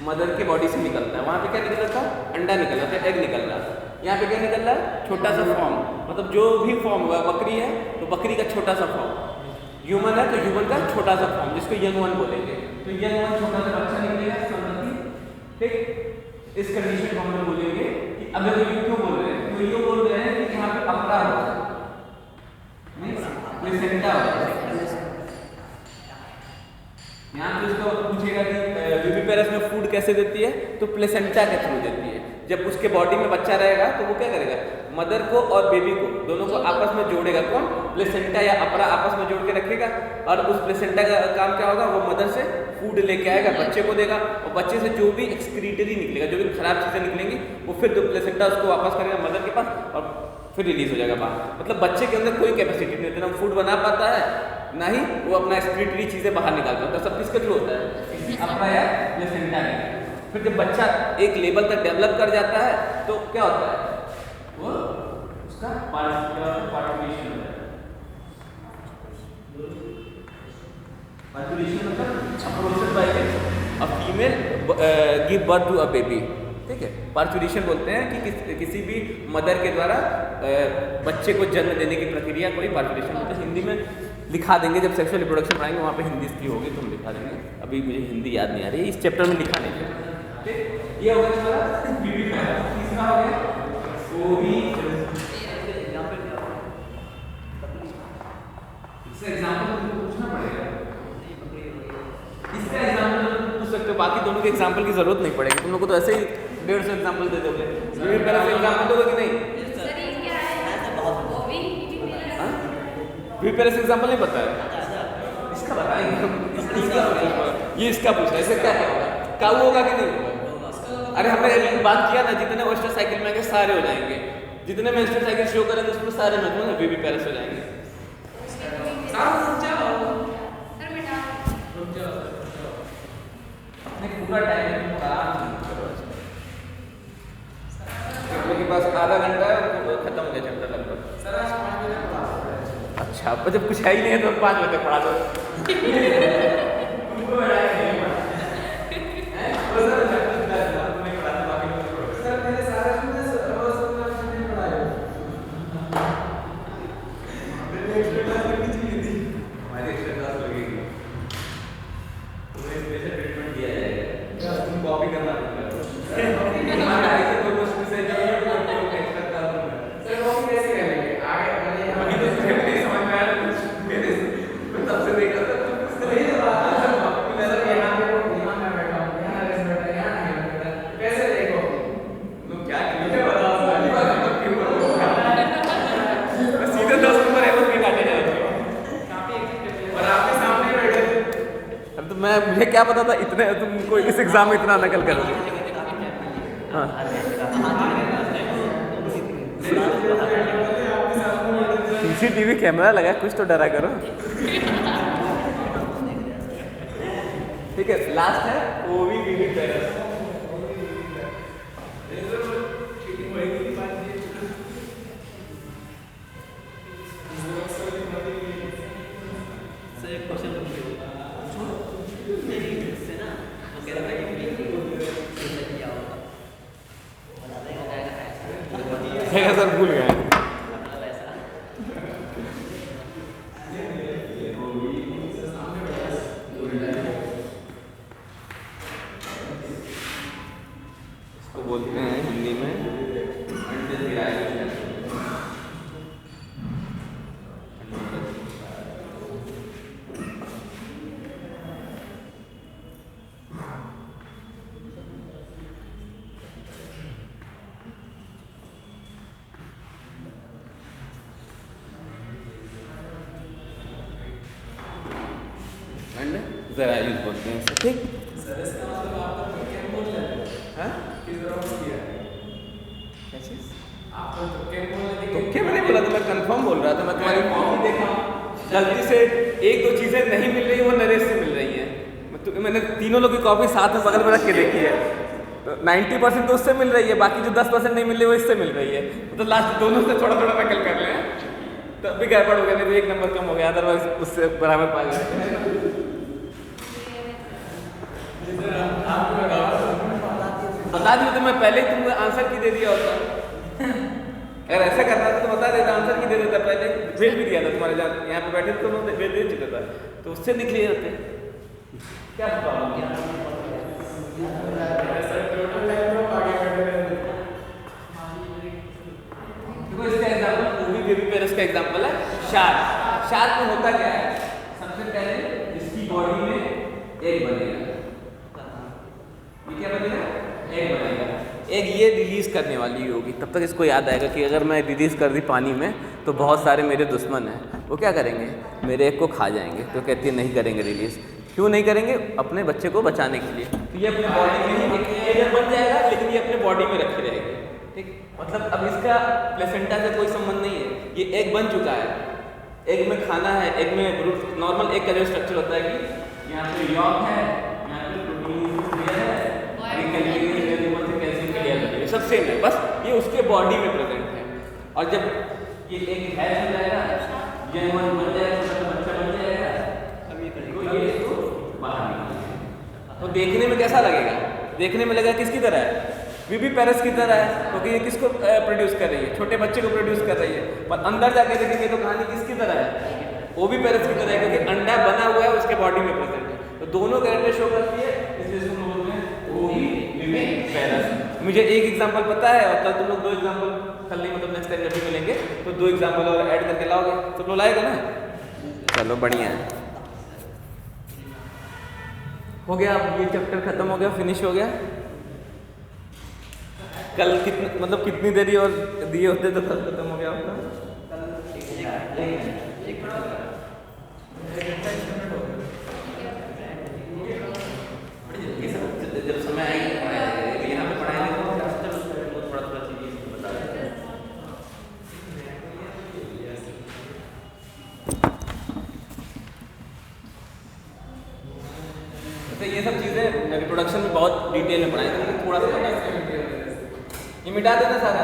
मदर के बॉडी से निकलता है। वहाँ पे क्या निकल रहा था, अंडा निकल रहा था, एग निकल रहा था। यहाँ पे क्या निकल रहा है, छोटा सा फॉर्म, मतलब जो भी फॉर्म हुआ, बकरी है तो बकरी का छोटा सा फॉर्म, ह्यूमन है तो ह्यूमन का छोटा सा फॉर्म, जिसको यंग वन बोलेंगे। तो यंग वन छोटा सा बच्चा निकलेगा, संतति। ठीक, इस कंडीशन को हम लोग बोलेंगे कि अगर ये क्यों बोल रहे हैं, तो ये बोल रहे हैं कि यहाँ पे अपरा होगा, प्लेसेंटा होगा। यहाँ पे उसको पूछेगा कि विविपेरस में फूड कैसे देती है, तो प्लेसेंटा के थ्रू देती है। जब उसके बॉडी में बच्चा रहेगा तो वो क्या करेगा, मदर को और बेबी को दोनों को आपस में जोड़ेगा। कौन, प्लेसेंटा या अपरा आपस में जोड़ के रखेगा और उस प्लेसेंटा का काम क्या होगा, वो मदर से फूड लेके आएगा, बच्चे को देगा और बच्चे से जो भी एक्सक्रीटरी निकलेगा, जो भी खराब चीज़ें निकलेंगी वो फिर जो प्लेसेंटा उसको वापस करेगा मदर के पास और फिर रिलीज हो जाएगा बाहर। मतलब बच्चे के अंदर कोई कैपेसिटी नहीं होती, ना फूड बना पाता है ना ही वो अपना एक्सक्रीटरी चीज़ें बाहर निकाल पाता है, सब किसके थ्रू होता है, अपरा या प्लेसेंटा के। फिर जब बच्चा एक लेवल तक डेवलप कर जाता है तो क्या होता है, वो उसका पार्टुलेशन होता है। पार्टुलेशन मतलब approached by a female give birth to a baby, ठीक है। पार्चुरेशन बोलते हैं कि किसी भी मदर के द्वारा बच्चे को जन्म देने की प्रक्रिया को ही पार्चुरेशन बोलते हैं। हिंदी में लिखा देंगे, जब सेक्सुअल रिप्रोडक्शन पढ़ाएंगे वहाँ पे हिंदी इसकी होगी तो हम लिखा देंगे, अभी मुझे हिंदी याद नहीं आ रही, इस चैप्टर में लिखा नहीं है। ये हो गया हमारा बीबी पैरस। तीसरा हो गया ओवी। इसका एग्जांपल तुमको पूछना पड़ेगा, इसका एग्जांपल पूछ सकते हो, बाकी दोनों के एग्जांपल की जरूरत नहीं पड़ेगी, तुम लोग को तो ऐसे ही 150 एग्जांपल दे दोगे। बीबी पैरस एग्जांपल दोगे कि नहीं? सर ये क्या है? ओवी बीबी पैरस एग्जांपल नहीं पता है, इसका बताएंगे। ये इसका पूछ रहा है, इससे क्या होगा, काऊ होगा कि नहीं होगा? अरे हमने बात किया ना, जितने ओस्टर साइकिल में सारे हो जाएंगे, जितने मेंस्ट्रुअल साइकिल शो करेंगे उसमें सारे में बीबी पैरस हो जाएंगे। अपने पूरा टाइम के पास आधा घंटा है, उनको खत्म हो गया चैप्टर लगभग। सर आज 5 बजे पढ़ा। अच्छा, अब जब कुछ है ही नहीं है तो 5 बजे पढ़ा दो। सर मैंने सारा स्टूडेंट्स रोज नहीं पढ़ाया। मैंने एक्स्ट्रा क्लास लगनी चाहिए थी। हमारी एक्स्ट्रा क्लास लगेगी, तुम्हें स्पेशल ट्रीटमेंट दिया जाएगा, तुम कॉपी करना पड़ेगा। ऐसे कोई मुश्किल से जो एक्स्ट्रा क्लास में सर कॉपी कैसे करेंगे? आगे वही तो नहीं समझ में आया मेरे तब से देखा था। वही तो बात है सर, यहाँ मैं बैठा हूँ, यहाँ रेस बैठा है, यहाँ नहीं बैठा, कैसे देखो तुम क्या मुझे बताओ, सारी बात मतलब क्यों बोलोगे? मैं सीधे 10 नंबर एवं के काटे जाएंगे काफी एक्टिव और आपके सामने बैठे थे। अब तो मैं, मुझे क्या पता था इतने तुमको इस एग्जाम में इतना नकल करोगे। हाँ CCTV कैमरा लगा, कुछ तो डरा करो। ठीक है, लास्ट है ओवी बीबी पैरस। सर एक क्वेश्चन मेरी से ना वो कह रहा था कि क्या होगा, बता देगा सर भूल गए। इसको बोलते हैं हिंदी में जरा यूज बोलते हैं इसको, ठीक। सर इसका मतलब आपका कैम बोल रहे हैं? हाँ किस तरह से किया है? क्या चीज़? आपको तो कैम बोल रहे तो क्या मैंने बोला था, मैं कंफर्म बोल रहा था, मैं तुम्हारी कॉपी देखा, गलती से एक दो चीज़ें नहीं मिल रही, वो नरेश से मिल रही हैं। मैंने तीनों लोग की कॉपी साथ में बगल में रख के देखी है, 90% तो उससे मिल रही है, बाकी जो 10% नहीं मिल रही वो इससे मिल रही है। तो लास्ट दोनों से थोड़ा थोड़ा नकल कर लें, तब भी गड़बड़ हो गया, नहीं तो 1 नंबर कम हो गया, अदरवाइज उससे बराबर पा गए। बता दी तो मैं पहले ही तुमको आंसर की दे दिया होता। अगर ऐसा करना था तो बता देता, आंसर की दे देता, पहले भेज भी दिया था तुम्हारे जहाँ यहाँ पे बैठे थे तो मैं भेज दे चुका था, तो उससे निकले होते। क्या प्रॉब्लम है? देखो इसका एग्जांपल ओवी बेबी पैरस का एग्जांपल है। शार्क, शार्क में होता क्या है, सबसे पहले इसकी बॉडी में एग बनेगा। ये क्या बनेगा? एग बनेगा। एग ये रिलीज करने वाली होगी, तब तक इसको याद आएगा कि अगर मैं रिलीज कर दी पानी में तो बहुत सारे मेरे दुश्मन हैं, वो क्या करेंगे, मेरे एग को खा जाएंगे। तो कहती है नहीं करेंगे रिलीज। क्यों नहीं करेंगे? अपने बच्चे को बचाने के लिए। तो ये अपने बॉडी में ही एक एरिया बन जाएगा, लेकिन ये अपने बॉडी में रखी रहेगी। ठीक, मतलब अब इसका प्लेसेंटा से कोई संबंध नहीं है, ये एग बन चुका है। एग में खाना है, एग में नॉर्मल एग का जो स्ट्रक्चर होता है कि यहाँ पे यॉक है, यहाँ पे प्रोटीन लेयर है, कैल्शियम की लेयर है, सब सेम है, बस ये उसके बॉडी में प्रेजेंट है। और जब ये एग हैच हो जाएगा, ये बन जाएगा, छोटा बच्चा बन जाएगा, अब ये करेगा, तो ये इसको बाहर निकालेगा। तो देखने में कैसा लगेगा? देखने में लगेगा किसकी तरह है? बेबी पैरस की तरह है, क्योंकि ये किसको प्रोड्यूस कर रही है? छोटे बच्चे को प्रोड्यूस कर रही है। पर अंदर जाके देखेंगे तो कहानी किसकी तरह है? वो भी पैरस की तरह है, क्योंकि अंडा बना हुआ है उसके बॉडी में प्रेजेंट है। तो दोनों कैरेक्टर शो करती है, इसलिए इसको बोलते हैं ओवी बेबी पैरस। मुझे एक एग्जांपल पता है, और कल तुम लोग 2 एग्जांपल, कल नहीं मतलब नेक्स्ट टाइम जब भी मिलेंगे तो 2 एग्जांपल और ऐड करके लाओगे। सब लोग लाएगा ना? चलो बढ़िया है, हो गया। अब ये चैप्टर खत्म हो गया, फिनिश हो गया। कल कितने मतलब कितनी देरी और दिए होते तो कल खत्म हो गया होता। जब समय आएगी यहाँ पे पढ़ाएंगे तो थोड़ा चीज़ बता दें। तो ये सब चीज़ें रिप्रोडक्शन में बहुत डिटेल में पढ़ाएंगे, लेकिन थोड़ा सा बताएंगे। ये मिटा देना सारा।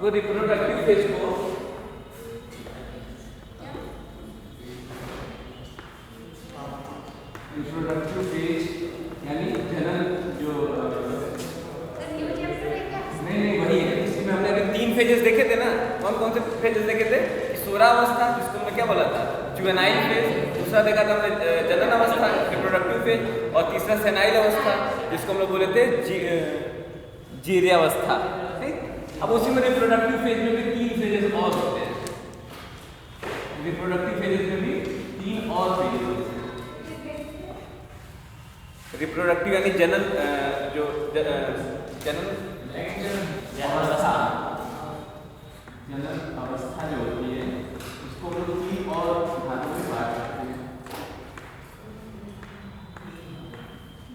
वो रिप्रोडक्टिव फेज को रिप्रोडक्टिव फेज यानी जनन जो नहीं वही है। इसमें हमने अभी 3 फेजेस देखे थे ना। कौन कौन से फेजेस देखे थे? किशोरावस्था, जिसको मैं क्या बोला था, जुवेनाइल फेज। दूसरा देखा था हमने जनन अवस्था, रिप्रोडक्टिव फेज। और तीसरा सेनाइल अवस्था, जिसको हम लोग बोले थे जीर्यावस्था। ठीक, अब उसी में रिप्रोडक्टिव फेज में भी 3 फेजेस और होते हैं। रिप्रोडक्टिव फेजेस में भी 3 और फेजेस होते हैं। रिप्रोडक्टिव यानी जनन जो जनन अवस्था जो होती है उसको हम लोग 3 और भागों में बांट सकते हैं।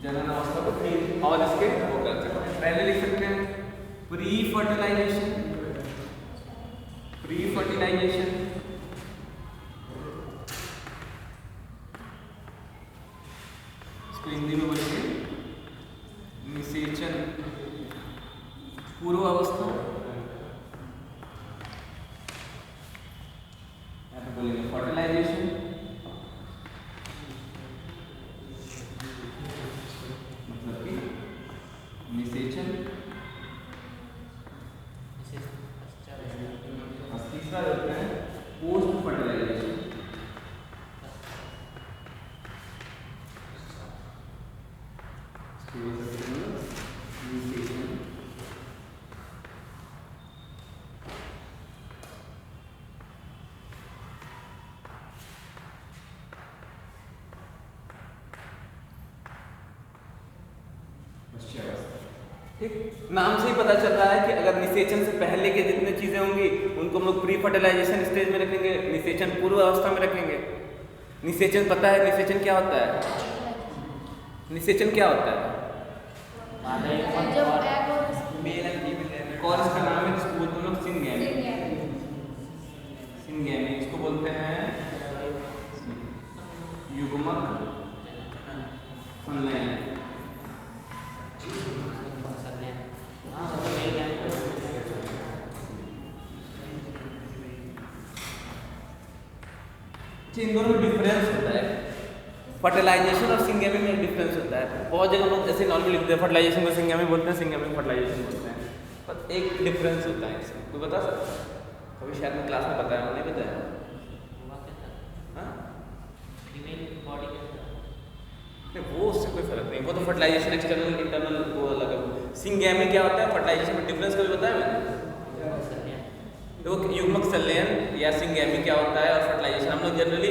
जनन अवस्था को 3 और इसके वो कर सकते हैं। पहले लिख सकते हैं प्री फर्टिलाइजेशन, प्री फर्टिलाइजेशन, इसको हिंदी में बोलेंगे निषेचन, पूर्व अवस्था, यहाँ पे बोलेंगे फर्टिलाइजेशन, मतलब कि निषेचन। तीसरा होता है पोस्ट फर्टिलाइजेशन, ठीक। नाम से ही पता चल रहा है कि अगर निषेचन से पहले के जितने चीजें होंगी उनको हम लोग प्री फर्टिलाइजेशन स्टेज में रखेंगे, निषेचन पूर्व अवस्था में रखेंगे। निषेचन पता है निषेचन क्या होता है? निषेचन क्या होता है? और इसका नाम है जिसको बोलते हैं लोग सिंगैमी। सिंगैमी इसको बोलते हैं युग्मक संलयन। इन दोनों में डिफरेंस होता है। फर्टिलाइजेशन और सिंगैमी में डिफरेंस होता है। बहुत जगह लोग ऐसे नॉर्मली लिखते हैं फर्टिलाइजेशन को सिंगैमी बोलते हैं, सिंगैमी को फर्टिलाइजेशन बोलते हैं, पर एक डिफरेंस होता है इसमें। तू बता सकता? कभी शायद मैं क्लास में बताया हूँ, नहीं बताया? नहीं, वो उससे कोई फर्क नहीं। वो तो फर्टिलाइजेशन एक्सटर्नल इंटरनल वो अलग है। सिंगैमी क्या होता है, फर्टिलाइजेशन में डिफरेंस कभी बताया मैंने? तो युग्मक संलयन या सिंगैमी क्या होता है और फर्टिलाइजेशन, हम लोग जनरली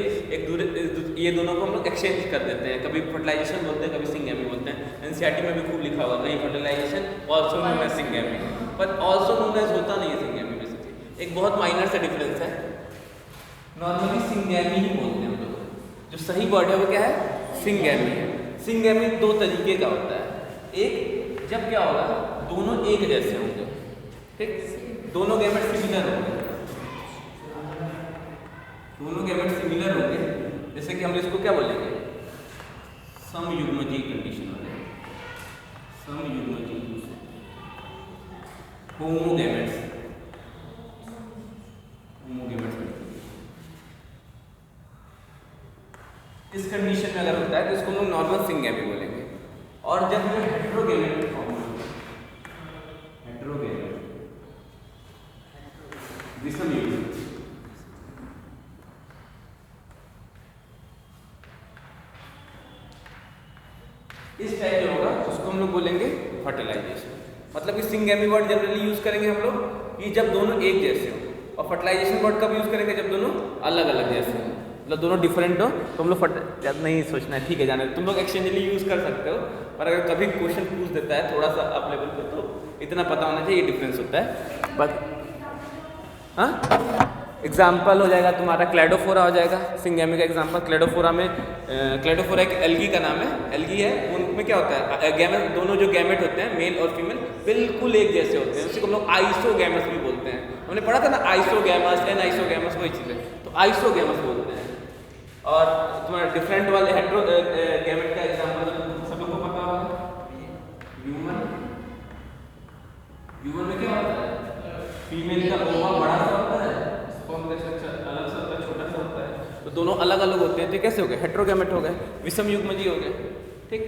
ये दोनों को हम लोग एक्सचेंज कर देते हैं, कभी फर्टिलाइजेशन बोलते हैं कभी सिंगैमी बोलते हैं। एनसीईआरटी में भी खूब लिखा हुआ नहीं fertilisation also known as syngamy, पर ऑल्सो नोन एज होता नहीं है सिंगैमी बेसिकली, एक बहुत माइनर सा डिफरेंस है। नॉर्मली सिंगैमी ही बोलते हैं हम लोग, जो सही वर्ड है वो क्या है, सिंगैमी है। सिंगैमी दो तरीके का होता है, एक जब क्या होगा दोनों एक जैसे होंगे, ठीक, दोनों गैमेट सिमिलर होंगे, दोनों गैमेट सिमिलर होंगे, जैसे कि हम इसको क्या बोलेंगे, समयुग्मजीय कंडीशन हो जाएगी, समयुग्मजीय होमोगैमेट्स, होमोगैमेट्स। इस कंडीशन में अगर होता है तो इसको हम लोग नॉर्मल सिंगैमी बोलेंगे। और जब हमें हेटेरोगैमेट फॉर्म होगा, हेटेरोगैमेट विषम युग्म, इस टाइप जो होगा उसको हम लोग बोलेंगे फर्टिलाइजेशन। मतलब कि सिंगैमी वर्ड जनरली यूज करेंगे हम लोग कि जब दोनों एक जैसे हो, और फर्टिलाइजेशन वर्ड कब यूज करेंगे जब दोनों अलग अलग जैसे हो, मतलब दोनों डिफरेंट हो। तो हम लोग नहीं सोचना है, ठीक है जाने तुम लोग एक्सचेंजली यूज कर सकते हो, पर अगर कभी क्वेश्चन पूछ देता है थोड़ा सा अप लेवल पे तो इतना पता होना चाहिए, ये डिफरेंस होता है। बाकी हाँ एग्जाम्पल हो जाएगा तुम्हारा क्लेडोफोरा हो जाएगा, सिंगैमी का एग्जाम्पल क्लेडोफोरा में, क्लेडोफोरा एक एल्गी का नाम है, एल्गी है, उनमें क्या होता है गैमेट, दोनों जो गैमेट होते हैं मेल और फीमेल बिल्कुल एक जैसे होते हैं, उसी को हम लोग आइसोगैमस भी बोलते हैं। हमने पढ़ा था ना आइसोगैमस एन आइसोगैमस वही चीज़ है, तो आइसोगैमस बोलते हैं। और तुम्हारा डिफरेंट वाले हेटेरो गैमेट का एग्जाम्पल सब लोग को पता होगा, ह्यूमन, ह्यूमन में क्या होता है, फीमेल का ओवा बड़ा सा होता है, स्पर्म का स्ट्रक्चर अलग सा होता है, छोटा सा होता है, तो दोनों अलग अलग होते हैं, तो कैसे हो गए हेटेरोगैमेट हो गए, विषम युग्मजीय हो गए, ठीक।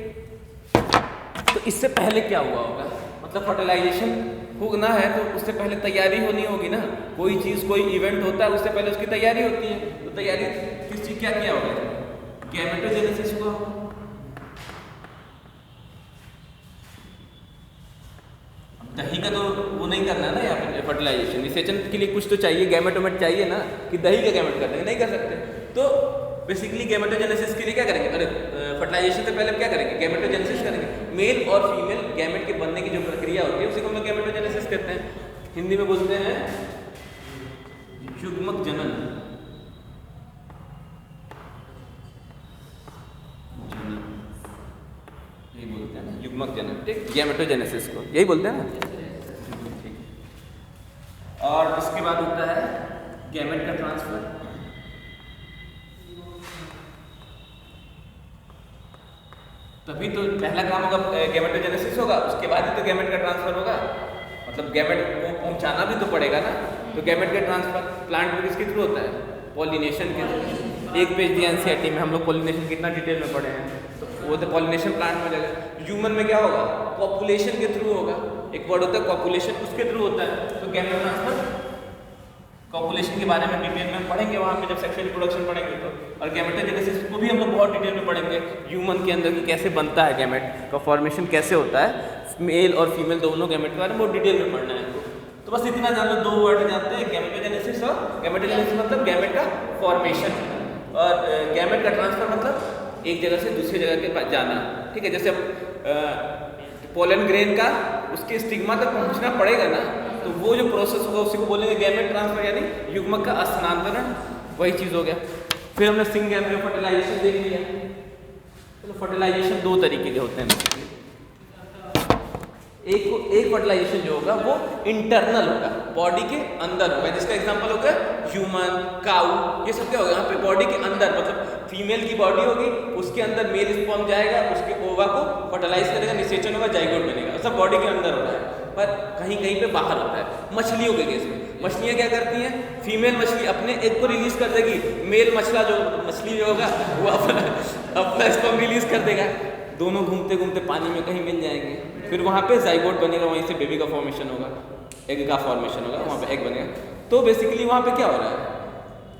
तो इससे पहले क्या हुआ होगा, मतलब फर्टिलाइजेशन होना है तो उससे पहले तैयारी होनी होगी ना, कोई चीज़ कोई इवेंट होता है उससे पहले उसकी तैयारी होती है, तो तैयारी किस चीज़ क्या किया होगा, गैमेटोजेनेसिस हुआ होगा। दही का तो वो नहीं करना है ना यहाँ पे फर्टिलाइजेशन, निषेचन के लिए कुछ तो चाहिए, गैमेटोमेट चाहिए ना, कि दही का गैमेट कर देंगे, नहीं कर सकते। तो बेसिकली गैमेटोजेनेसिस के लिए क्या करेंगे, अरे फर्टिलाइजेशन से पहले क्या करेंगे, गैमेटोजेनेसिस करेंगे। मेल और फीमेल गैमेट के बनने की जो प्रक्रिया होती है उसी को हम लोग गैमेटोजेनेसिस कहते हैं, हिंदी में बोलते हैं युग्मक जनन, यही बोलते हैं ना युग्मक जनन, ठीक, गैमेटोजेनेसिस को यही बोलते हैं ना। और उसके बाद होता है गैमेट का ट्रांसफर, तभी तो पहला काम होगा गैमेटोजेनेसिस होगा, उसके बाद ही तो गैमेट का ट्रांसफर होगा, मतलब गैमेट को पहुंचाना भी तो पड़ेगा ना। तो गैमेट का ट्रांसफर प्लांट में किसके थ्रू होता है, पॉलिनेशन के थ्रू। एक पेज दिया एनसीईआरटी में, हम लोग पॉलिनेशन कितना डिटेल में पढ़े हैं, तो वो तो पॉलिनेशन प्लांट में जाएगा। ह्यूमन में क्या होगा, पॉपुलेशन के थ्रू होगा, एक वर्ड होता है पॉपुलेशन, उसके थ्रू होता है। तो गैमेट ट्रांसफर पॉपुलेशन के बारे में डिटेल में पढ़ेंगे वहाँ पे जब सेक्सुअल रिप्रोडक्शन पढ़ेंगे तो, और गैमेटोजेनेसिस को भी हम लोग बहुत डिटेल में पढ़ेंगे, ह्यूमन के अंदर की कैसे बनता है, गैमेट का फॉर्मेशन कैसे होता है, मेल और फीमेल दोनों गैमेट के बारे में बहुत डिटेल में पढ़ना है। तो बस इतना जान लो, दो वर्ड जानते हैं, गैमेटोजेनेसिस और गैमेटोजेनेसिस मतलब गैमेट का फॉर्मेशन, और गैमेट का ट्रांसफर मतलब एक जगह से दूसरी जगह के पास जाना, ठीक है। जैसे पोलन ग्रेन का उसके स्टिग्मा तक पहुंचना पड़ेगा ना, तो वो जो प्रोसेस होगा उसी को बोलेंगे गैमेट ट्रांसफर, यानी युग्मक का स्थानांतरण, वही चीज़ हो गया। फिर हमने सिंगैमी फर्टिलाइजेशन देख लिया। तो फर्टिलाइजेशन दो तरीके के होते हैं, एक फर्टिलाइजेशन जो होगा वो इंटरनल होगा, बॉडी के अंदर होगा, जिसका एग्जांपल होगा ह्यूमन, काऊ, ये सब क्या होगा यहाँ पे बॉडी के अंदर, मतलब फीमेल की बॉडी होगी, उसके अंदर मेल स्पर्म जाएगा, उसके ओवा को फर्टिलाइज करेगा, निषेचन होगा, जाइगोट बनेगा, सब बॉडी के अंदर होता है, पर कहीं कहीं पे बाहर होता है। मछलियों के केस में मछलियाँ क्या करती हैं, फीमेल मछली अपने एग को रिलीज कर देगी, मेल मछली जो होगा वो अपना स्पर्म रिलीज कर देगा, दोनों घूमते घूमते पानी में कहीं मिल जाएंगे, फिर वहाँ पे जाइगोट बनेगा, वहीं से बेबी का फॉर्मेशन होगा, एग का फॉर्मेशन होगा, वहाँ पे एग बनेगा। तो बेसिकली वहाँ पे क्या हो रहा है,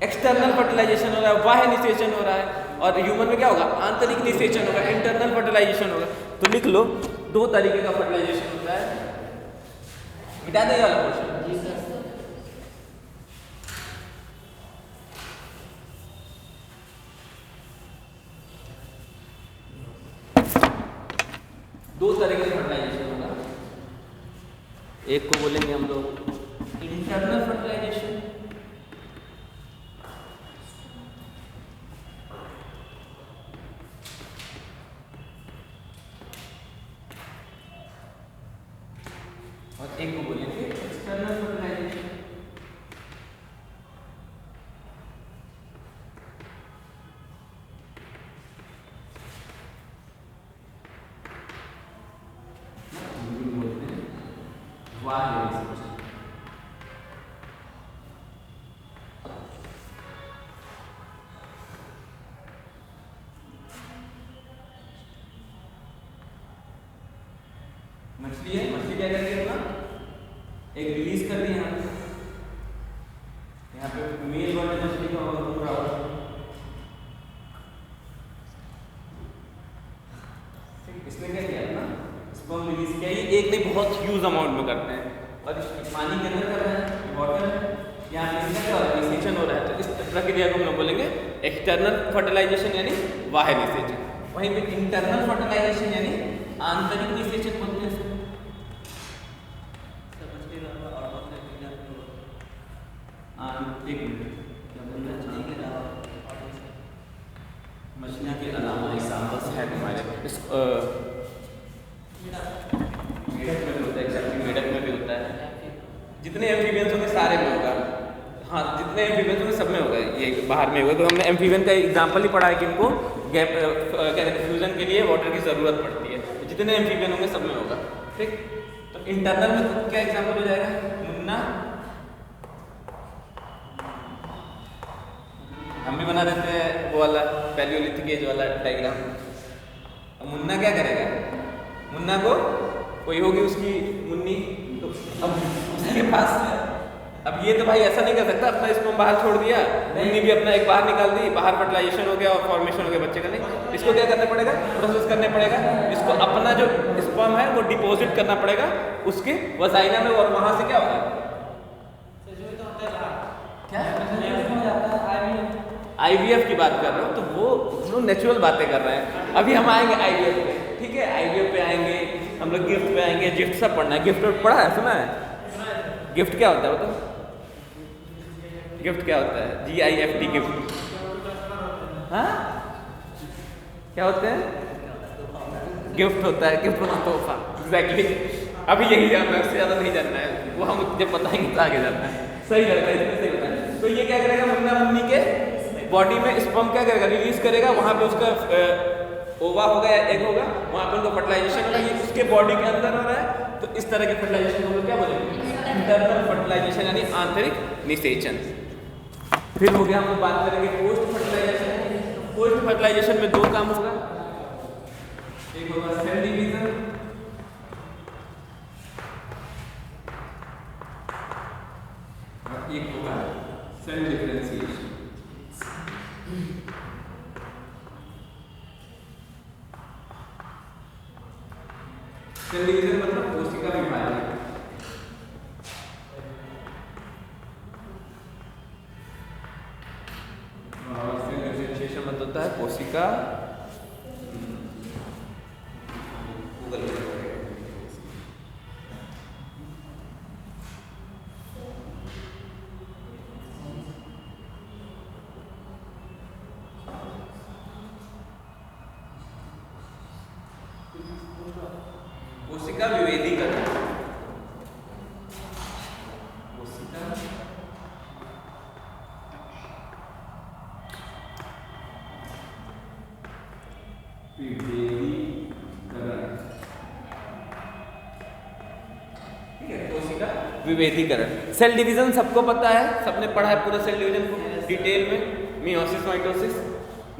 एक्सटर्नल फर्टिलाइजेशन हो रहा है, बाह्य निषेचन हो रहा है, और ह्यूमन में क्या होगा, आंतरिक निषेचन होगा, इंटरनल फर्टिलाइजेशन होगा। तो लिख लो दो तरीके का फर्टिलाइजेशन होता है। मिटा देगा वाला क्वेश्चन। जी सर। दो तरीके का फर्टिलाइजेशन होगा। एक को बोलेंगे हम लोग इंटरनल फर्टिलाइजेशन, और एक को बोलेंगे एक्सटर्नल फर्टिलाइजेशन। बोलते हैं बाह्य निषेचन। मछली है, मछली क्या करती है अपना एक रिलीज कर दी हम यहाँ पे मेल वर्ड मछली का होगा घूम रहा होगा, इसने क्या किया अपना स्पर्म रिलीज किया। ये एक नहीं बहुत ह्यूज अमाउंट में करते हैं और पानी के अंदर कर रहे हैं, वाटर है, यहाँ पे इसका क्या हो रहा है निषेचन हो रहा है। तो इस प्रक्रिया को हम लोग बोलेंगे एक्सटर्नल फर्टिलाइजेशन यानी बाह्य निषेचन। वहीं पे इंटरनल फर्टिलाइजेशन यानी आंतरिक निषेचन बोलते हैं। एक मिनट, मछली के अलावा एग्जाम्पल्स है तुम्हारे इस मेढक में भी होता है, एग्जैक्टली मेढक में भी होता है। जितने एम्फीबियंस होंगे सारे में होगा, हाँ जितने एम्फीबियंस होंगे सब में होगा, ये बाहर में होगा। तो हमने एम्फीबियन का एग्जाम्पल ही पढ़ा है कि इनको गैप क्या कहते हैं फ्यूजन के लिए वाटर की ज़रूरत पड़ती है। तो जितने एम्फीबियन होंगे सब में होगा, ठीक। तो इंटरनल में क्या एग्जाम्पल हो जाएगा, मुन्ना, हम भी बना देते हैं वो वाला पैलियोलिथिक एज वाला डायग्राम। अब मुन्ना क्या करेगा, मुन्ना को कोई होगी उसकी मुन्नी, तो अब उसके पास अब ये तो भाई ऐसा नहीं कर सकता अपना स्पर्म बाहर छोड़ दिया, मुन्नी भी अपना एक बाहर निकाल दी, बाहर फर्टिलाइजेशन हो गया और फॉर्मेशन हो गया बच्चे का। नहीं, इसको क्या करना पड़ेगा, प्रोसेस करने पड़ेगा, इसको अपना जो स्पर्म है वो डिपॉजिट करना पड़ेगा उसके वजाइना में, और वहां से क्या होगा IVF की बात कर रहे हो। तो वो नेचुरल बातें कर रहे हैं। अभी हम आएंगे IVF पे, ठीक है, IVF पे आएंगे हम लोग, गिफ्ट पे आएंगे। गिफ्ट सब पढ़ना है, गिफ्ट पढ़ा है, सुना है? गिफ्ट क्या होता है बताओ, गिफ्ट क्या होता है? GIFT गिफ्ट, हाँ क्या होते हैं? गिफ्ट होता है, गिफ्ट होता तोहफा, एग्जैक्टली। अभी यही जानना है, उससे ज़्यादा नहीं जानना है, वो हम जब बताएंगे तो आगे जानना है। सही लड़का है, इसमें सही बताया। तो ये क्या करेगा, मुन्ना मुन्नी के बॉडी में स्पर्म क्या करेगा, रिलीज करेगा, वहाँ पे उसका ओवा होगा या एग होगा, वहाँ पे उनका फर्टिलाइजेशन होगा, ये उसके बॉडी के अंदर हो रहा है। तो इस तरह के फर्टिलाइजेशन को क्या बोलेंगे, इंटरनल फर्टिलाइजेशन यानी आंतरिक निषेचन। फिर हो गया, हम लोग बात करेंगे पोस्ट फर्टिलाइजेशन। पोस्ट फर्टिलाइजेशन में दो काम होगा, एक होगा सेल डिवीजन और एक होगा सेल डिफरेंशिएशन। सेल डिवीजन मतलब कोशिका विभाजन, और सेल डिफरेंशिएशन मतलब होता है कोशिका कोशिका विभेदीकरण। कोशिका विभेदीकरण, ठीक है, कोशिका विभेदीकरण। सेल डिवीजन सबको पता है, सबने पढ़ा है पूरा सेल डिवीजन को डिटेल में, मियोसिस माइटोसिस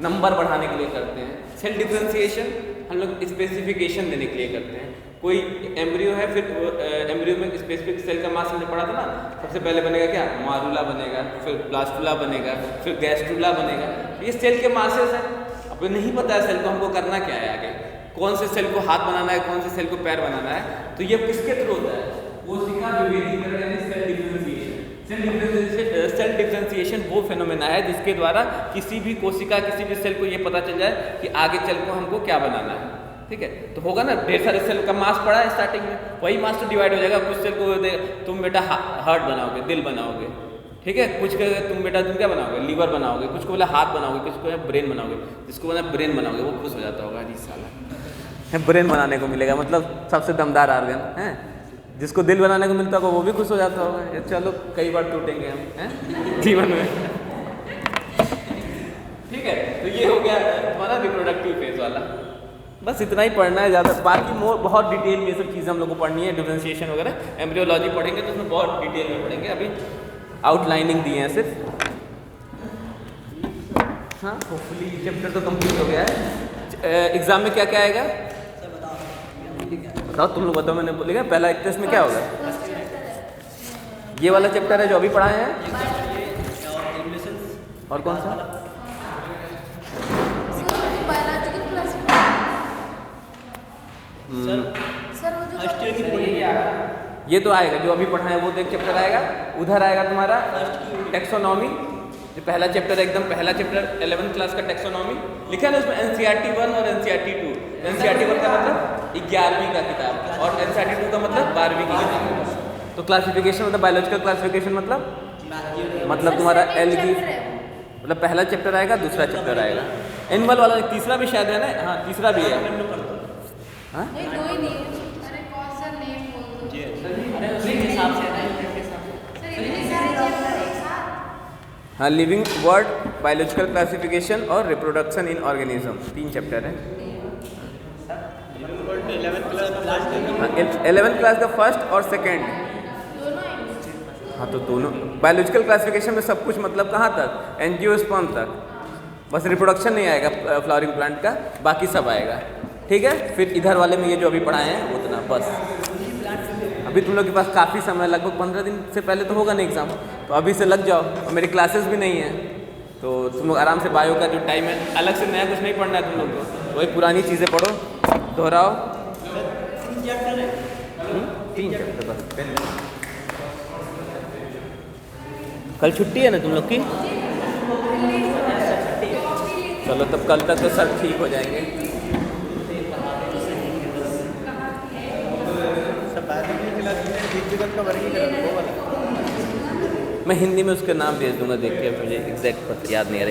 नंबर बढ़ाने के लिए करते हैं। सेल डिफरेंशिएशन हम लोग स्पेसिफिकेशन देने के लिए करते हैं। कोई एम्ब्रियो है, फिर एम्ब्रियो में स्पेसिफिक सेल का मास हमने पढ़ा था ना, सबसे पहले बनेगा क्या, मारूला बनेगा, फिर ब्लास्टुला बनेगा, फिर गैस्ट्रुला बनेगा। ये सेल के मासेस हैं। अब नहीं पता है सेल को हमको करना क्या है आगे, कौन से सेल को हाथ बनाना है, कौन से सेल को पैर बनाना है, तो ये किसके थ्रू होता है? कोशिका विभेदीकरण यानी सेल डिफरेंशिएशन। सेल डिफरेंशिएशन वो फेनोमेना है जिसके द्वारा किसी भी कोशिका, किसी भी सेल को ये पता चल जाए कि आगे चल को हमको क्या बनाना है। ठीक है, तो होगा ना, ढेर सारे सेल का मास पड़ा है स्टार्टिंग में, वही मास तो डिवाइड हो जाएगा। कुछ सेल को तुम बेटा हार्ट बनाओगे, दिल बनाओगे, ठीक है, कुछ तुम बेटा तुम क्या बनाओगे, लीवर बनाओगे, कुछ को बोला हाथ बनाओगे, कुछ को ब्रेन बनाओगे। जिसको बोला ब्रेन बनाओगे वो खुश हो जाता होगा, जी साला ब्रेन बनाने को मिलेगा, मतलब सबसे दमदार ऑर्गन है। जिसको दिल बनाने को मिलता होगा वो भी खुश हो जाता होगा, ये चलो कई बार टूटेंगे हम हैं जीवन में। ठीक है, तो ये हो गया तुम्हारा रिप्रोडक्टिव फेज वाला। बस इतना ही पढ़ना है, ज़्यादा बाकी बहुत डिटेल में ये सब चीज़ें हम लोग को पढ़नी है। डिफरेंशिएशन वगैरह एम्ब्रियोलॉजी पढ़ेंगे तो उसमें बहुत डिटेल में पढ़ेंगे, अभी आउटलाइनिंग दी है सिर्फ। हाँ, होपफुली चैप्टर तो कंप्लीट हो गया है। एग्जाम में क्या क्या आएगा बताओ, तुम लोग बताओ, मैंने बोलेगा पहला एक टेस्ट में क्या होगा? ये वाला चैप्टर है जो अभी पढ़ाए हैं, और कौन सा? ये तो आएगा जो अभी पढ़ा है, वो तो एक चैप्टर आएगा। उधर आएगा तुम्हारा टेक्सोनॉमी, जो पहला चैप्टर, एकदम पहला चैप्टर 11th क्लास का टेक्सोनॉमी लिखा है ना, उसमें NCERT 1 और NCERT 2। NCERT 1 का मतलब 11वीं का किताब और NCERT 2 का मतलब 12वीं की किताब। तो क्लासिफिकेशन मतलब बायोलॉजिकल क्लासिफिकेशन मतलब तुम्हारा एलगी, मतलब पहला चैप्टर आएगा, दूसरा चैप्टर आएगा, एनिमल वाला तीसरा भी शायद है ना, हाँ तीसरा भी है। हाँ हाँ, लिविंग वर्ड, बायोलॉजिकल क्लासिफिकेशन और रिप्रोडक्शन इन ऑर्गेनिज्म, 3 चैप्टर है। 11th क्लास का फर्स्ट और सेकेंड। हाँ तो दोनों, बायोलॉजिकल क्लासिफिकेशन में सब कुछ मतलब कहाँ तक, एंजियोस्पर्म तक, बस रिप्रोडक्शन नहीं आएगा फ्लावरिंग प्लांट का, बाकी सब आएगा। ठीक है, फिर इधर वाले में ये जो अभी पढ़ाए हैं उतना बस। अभी तुम लोग के पास काफ़ी समय, लगभग 15 दिन से पहले तो होगा ना एग्ज़ाम, तो अभी से लग जाओ। और मेरी क्लासेस भी नहीं है, तो तुम लोग आराम से बायो का जो टाइम है, अलग से नया कुछ नहीं पढ़ना है तुम लोग को, वही पुरानी चीज़ें पढ़ो, दोहराओ। 3 चैप्टर बस। कल छुट्टी है ना तुम लोग की? चलो तब कल तक तो सब ठीक हो जाएंगे। मैं हिंदी में उसका नाम भेज दूंगा, देख के मुझे एग्जैक्ट याद नहीं आ रहा।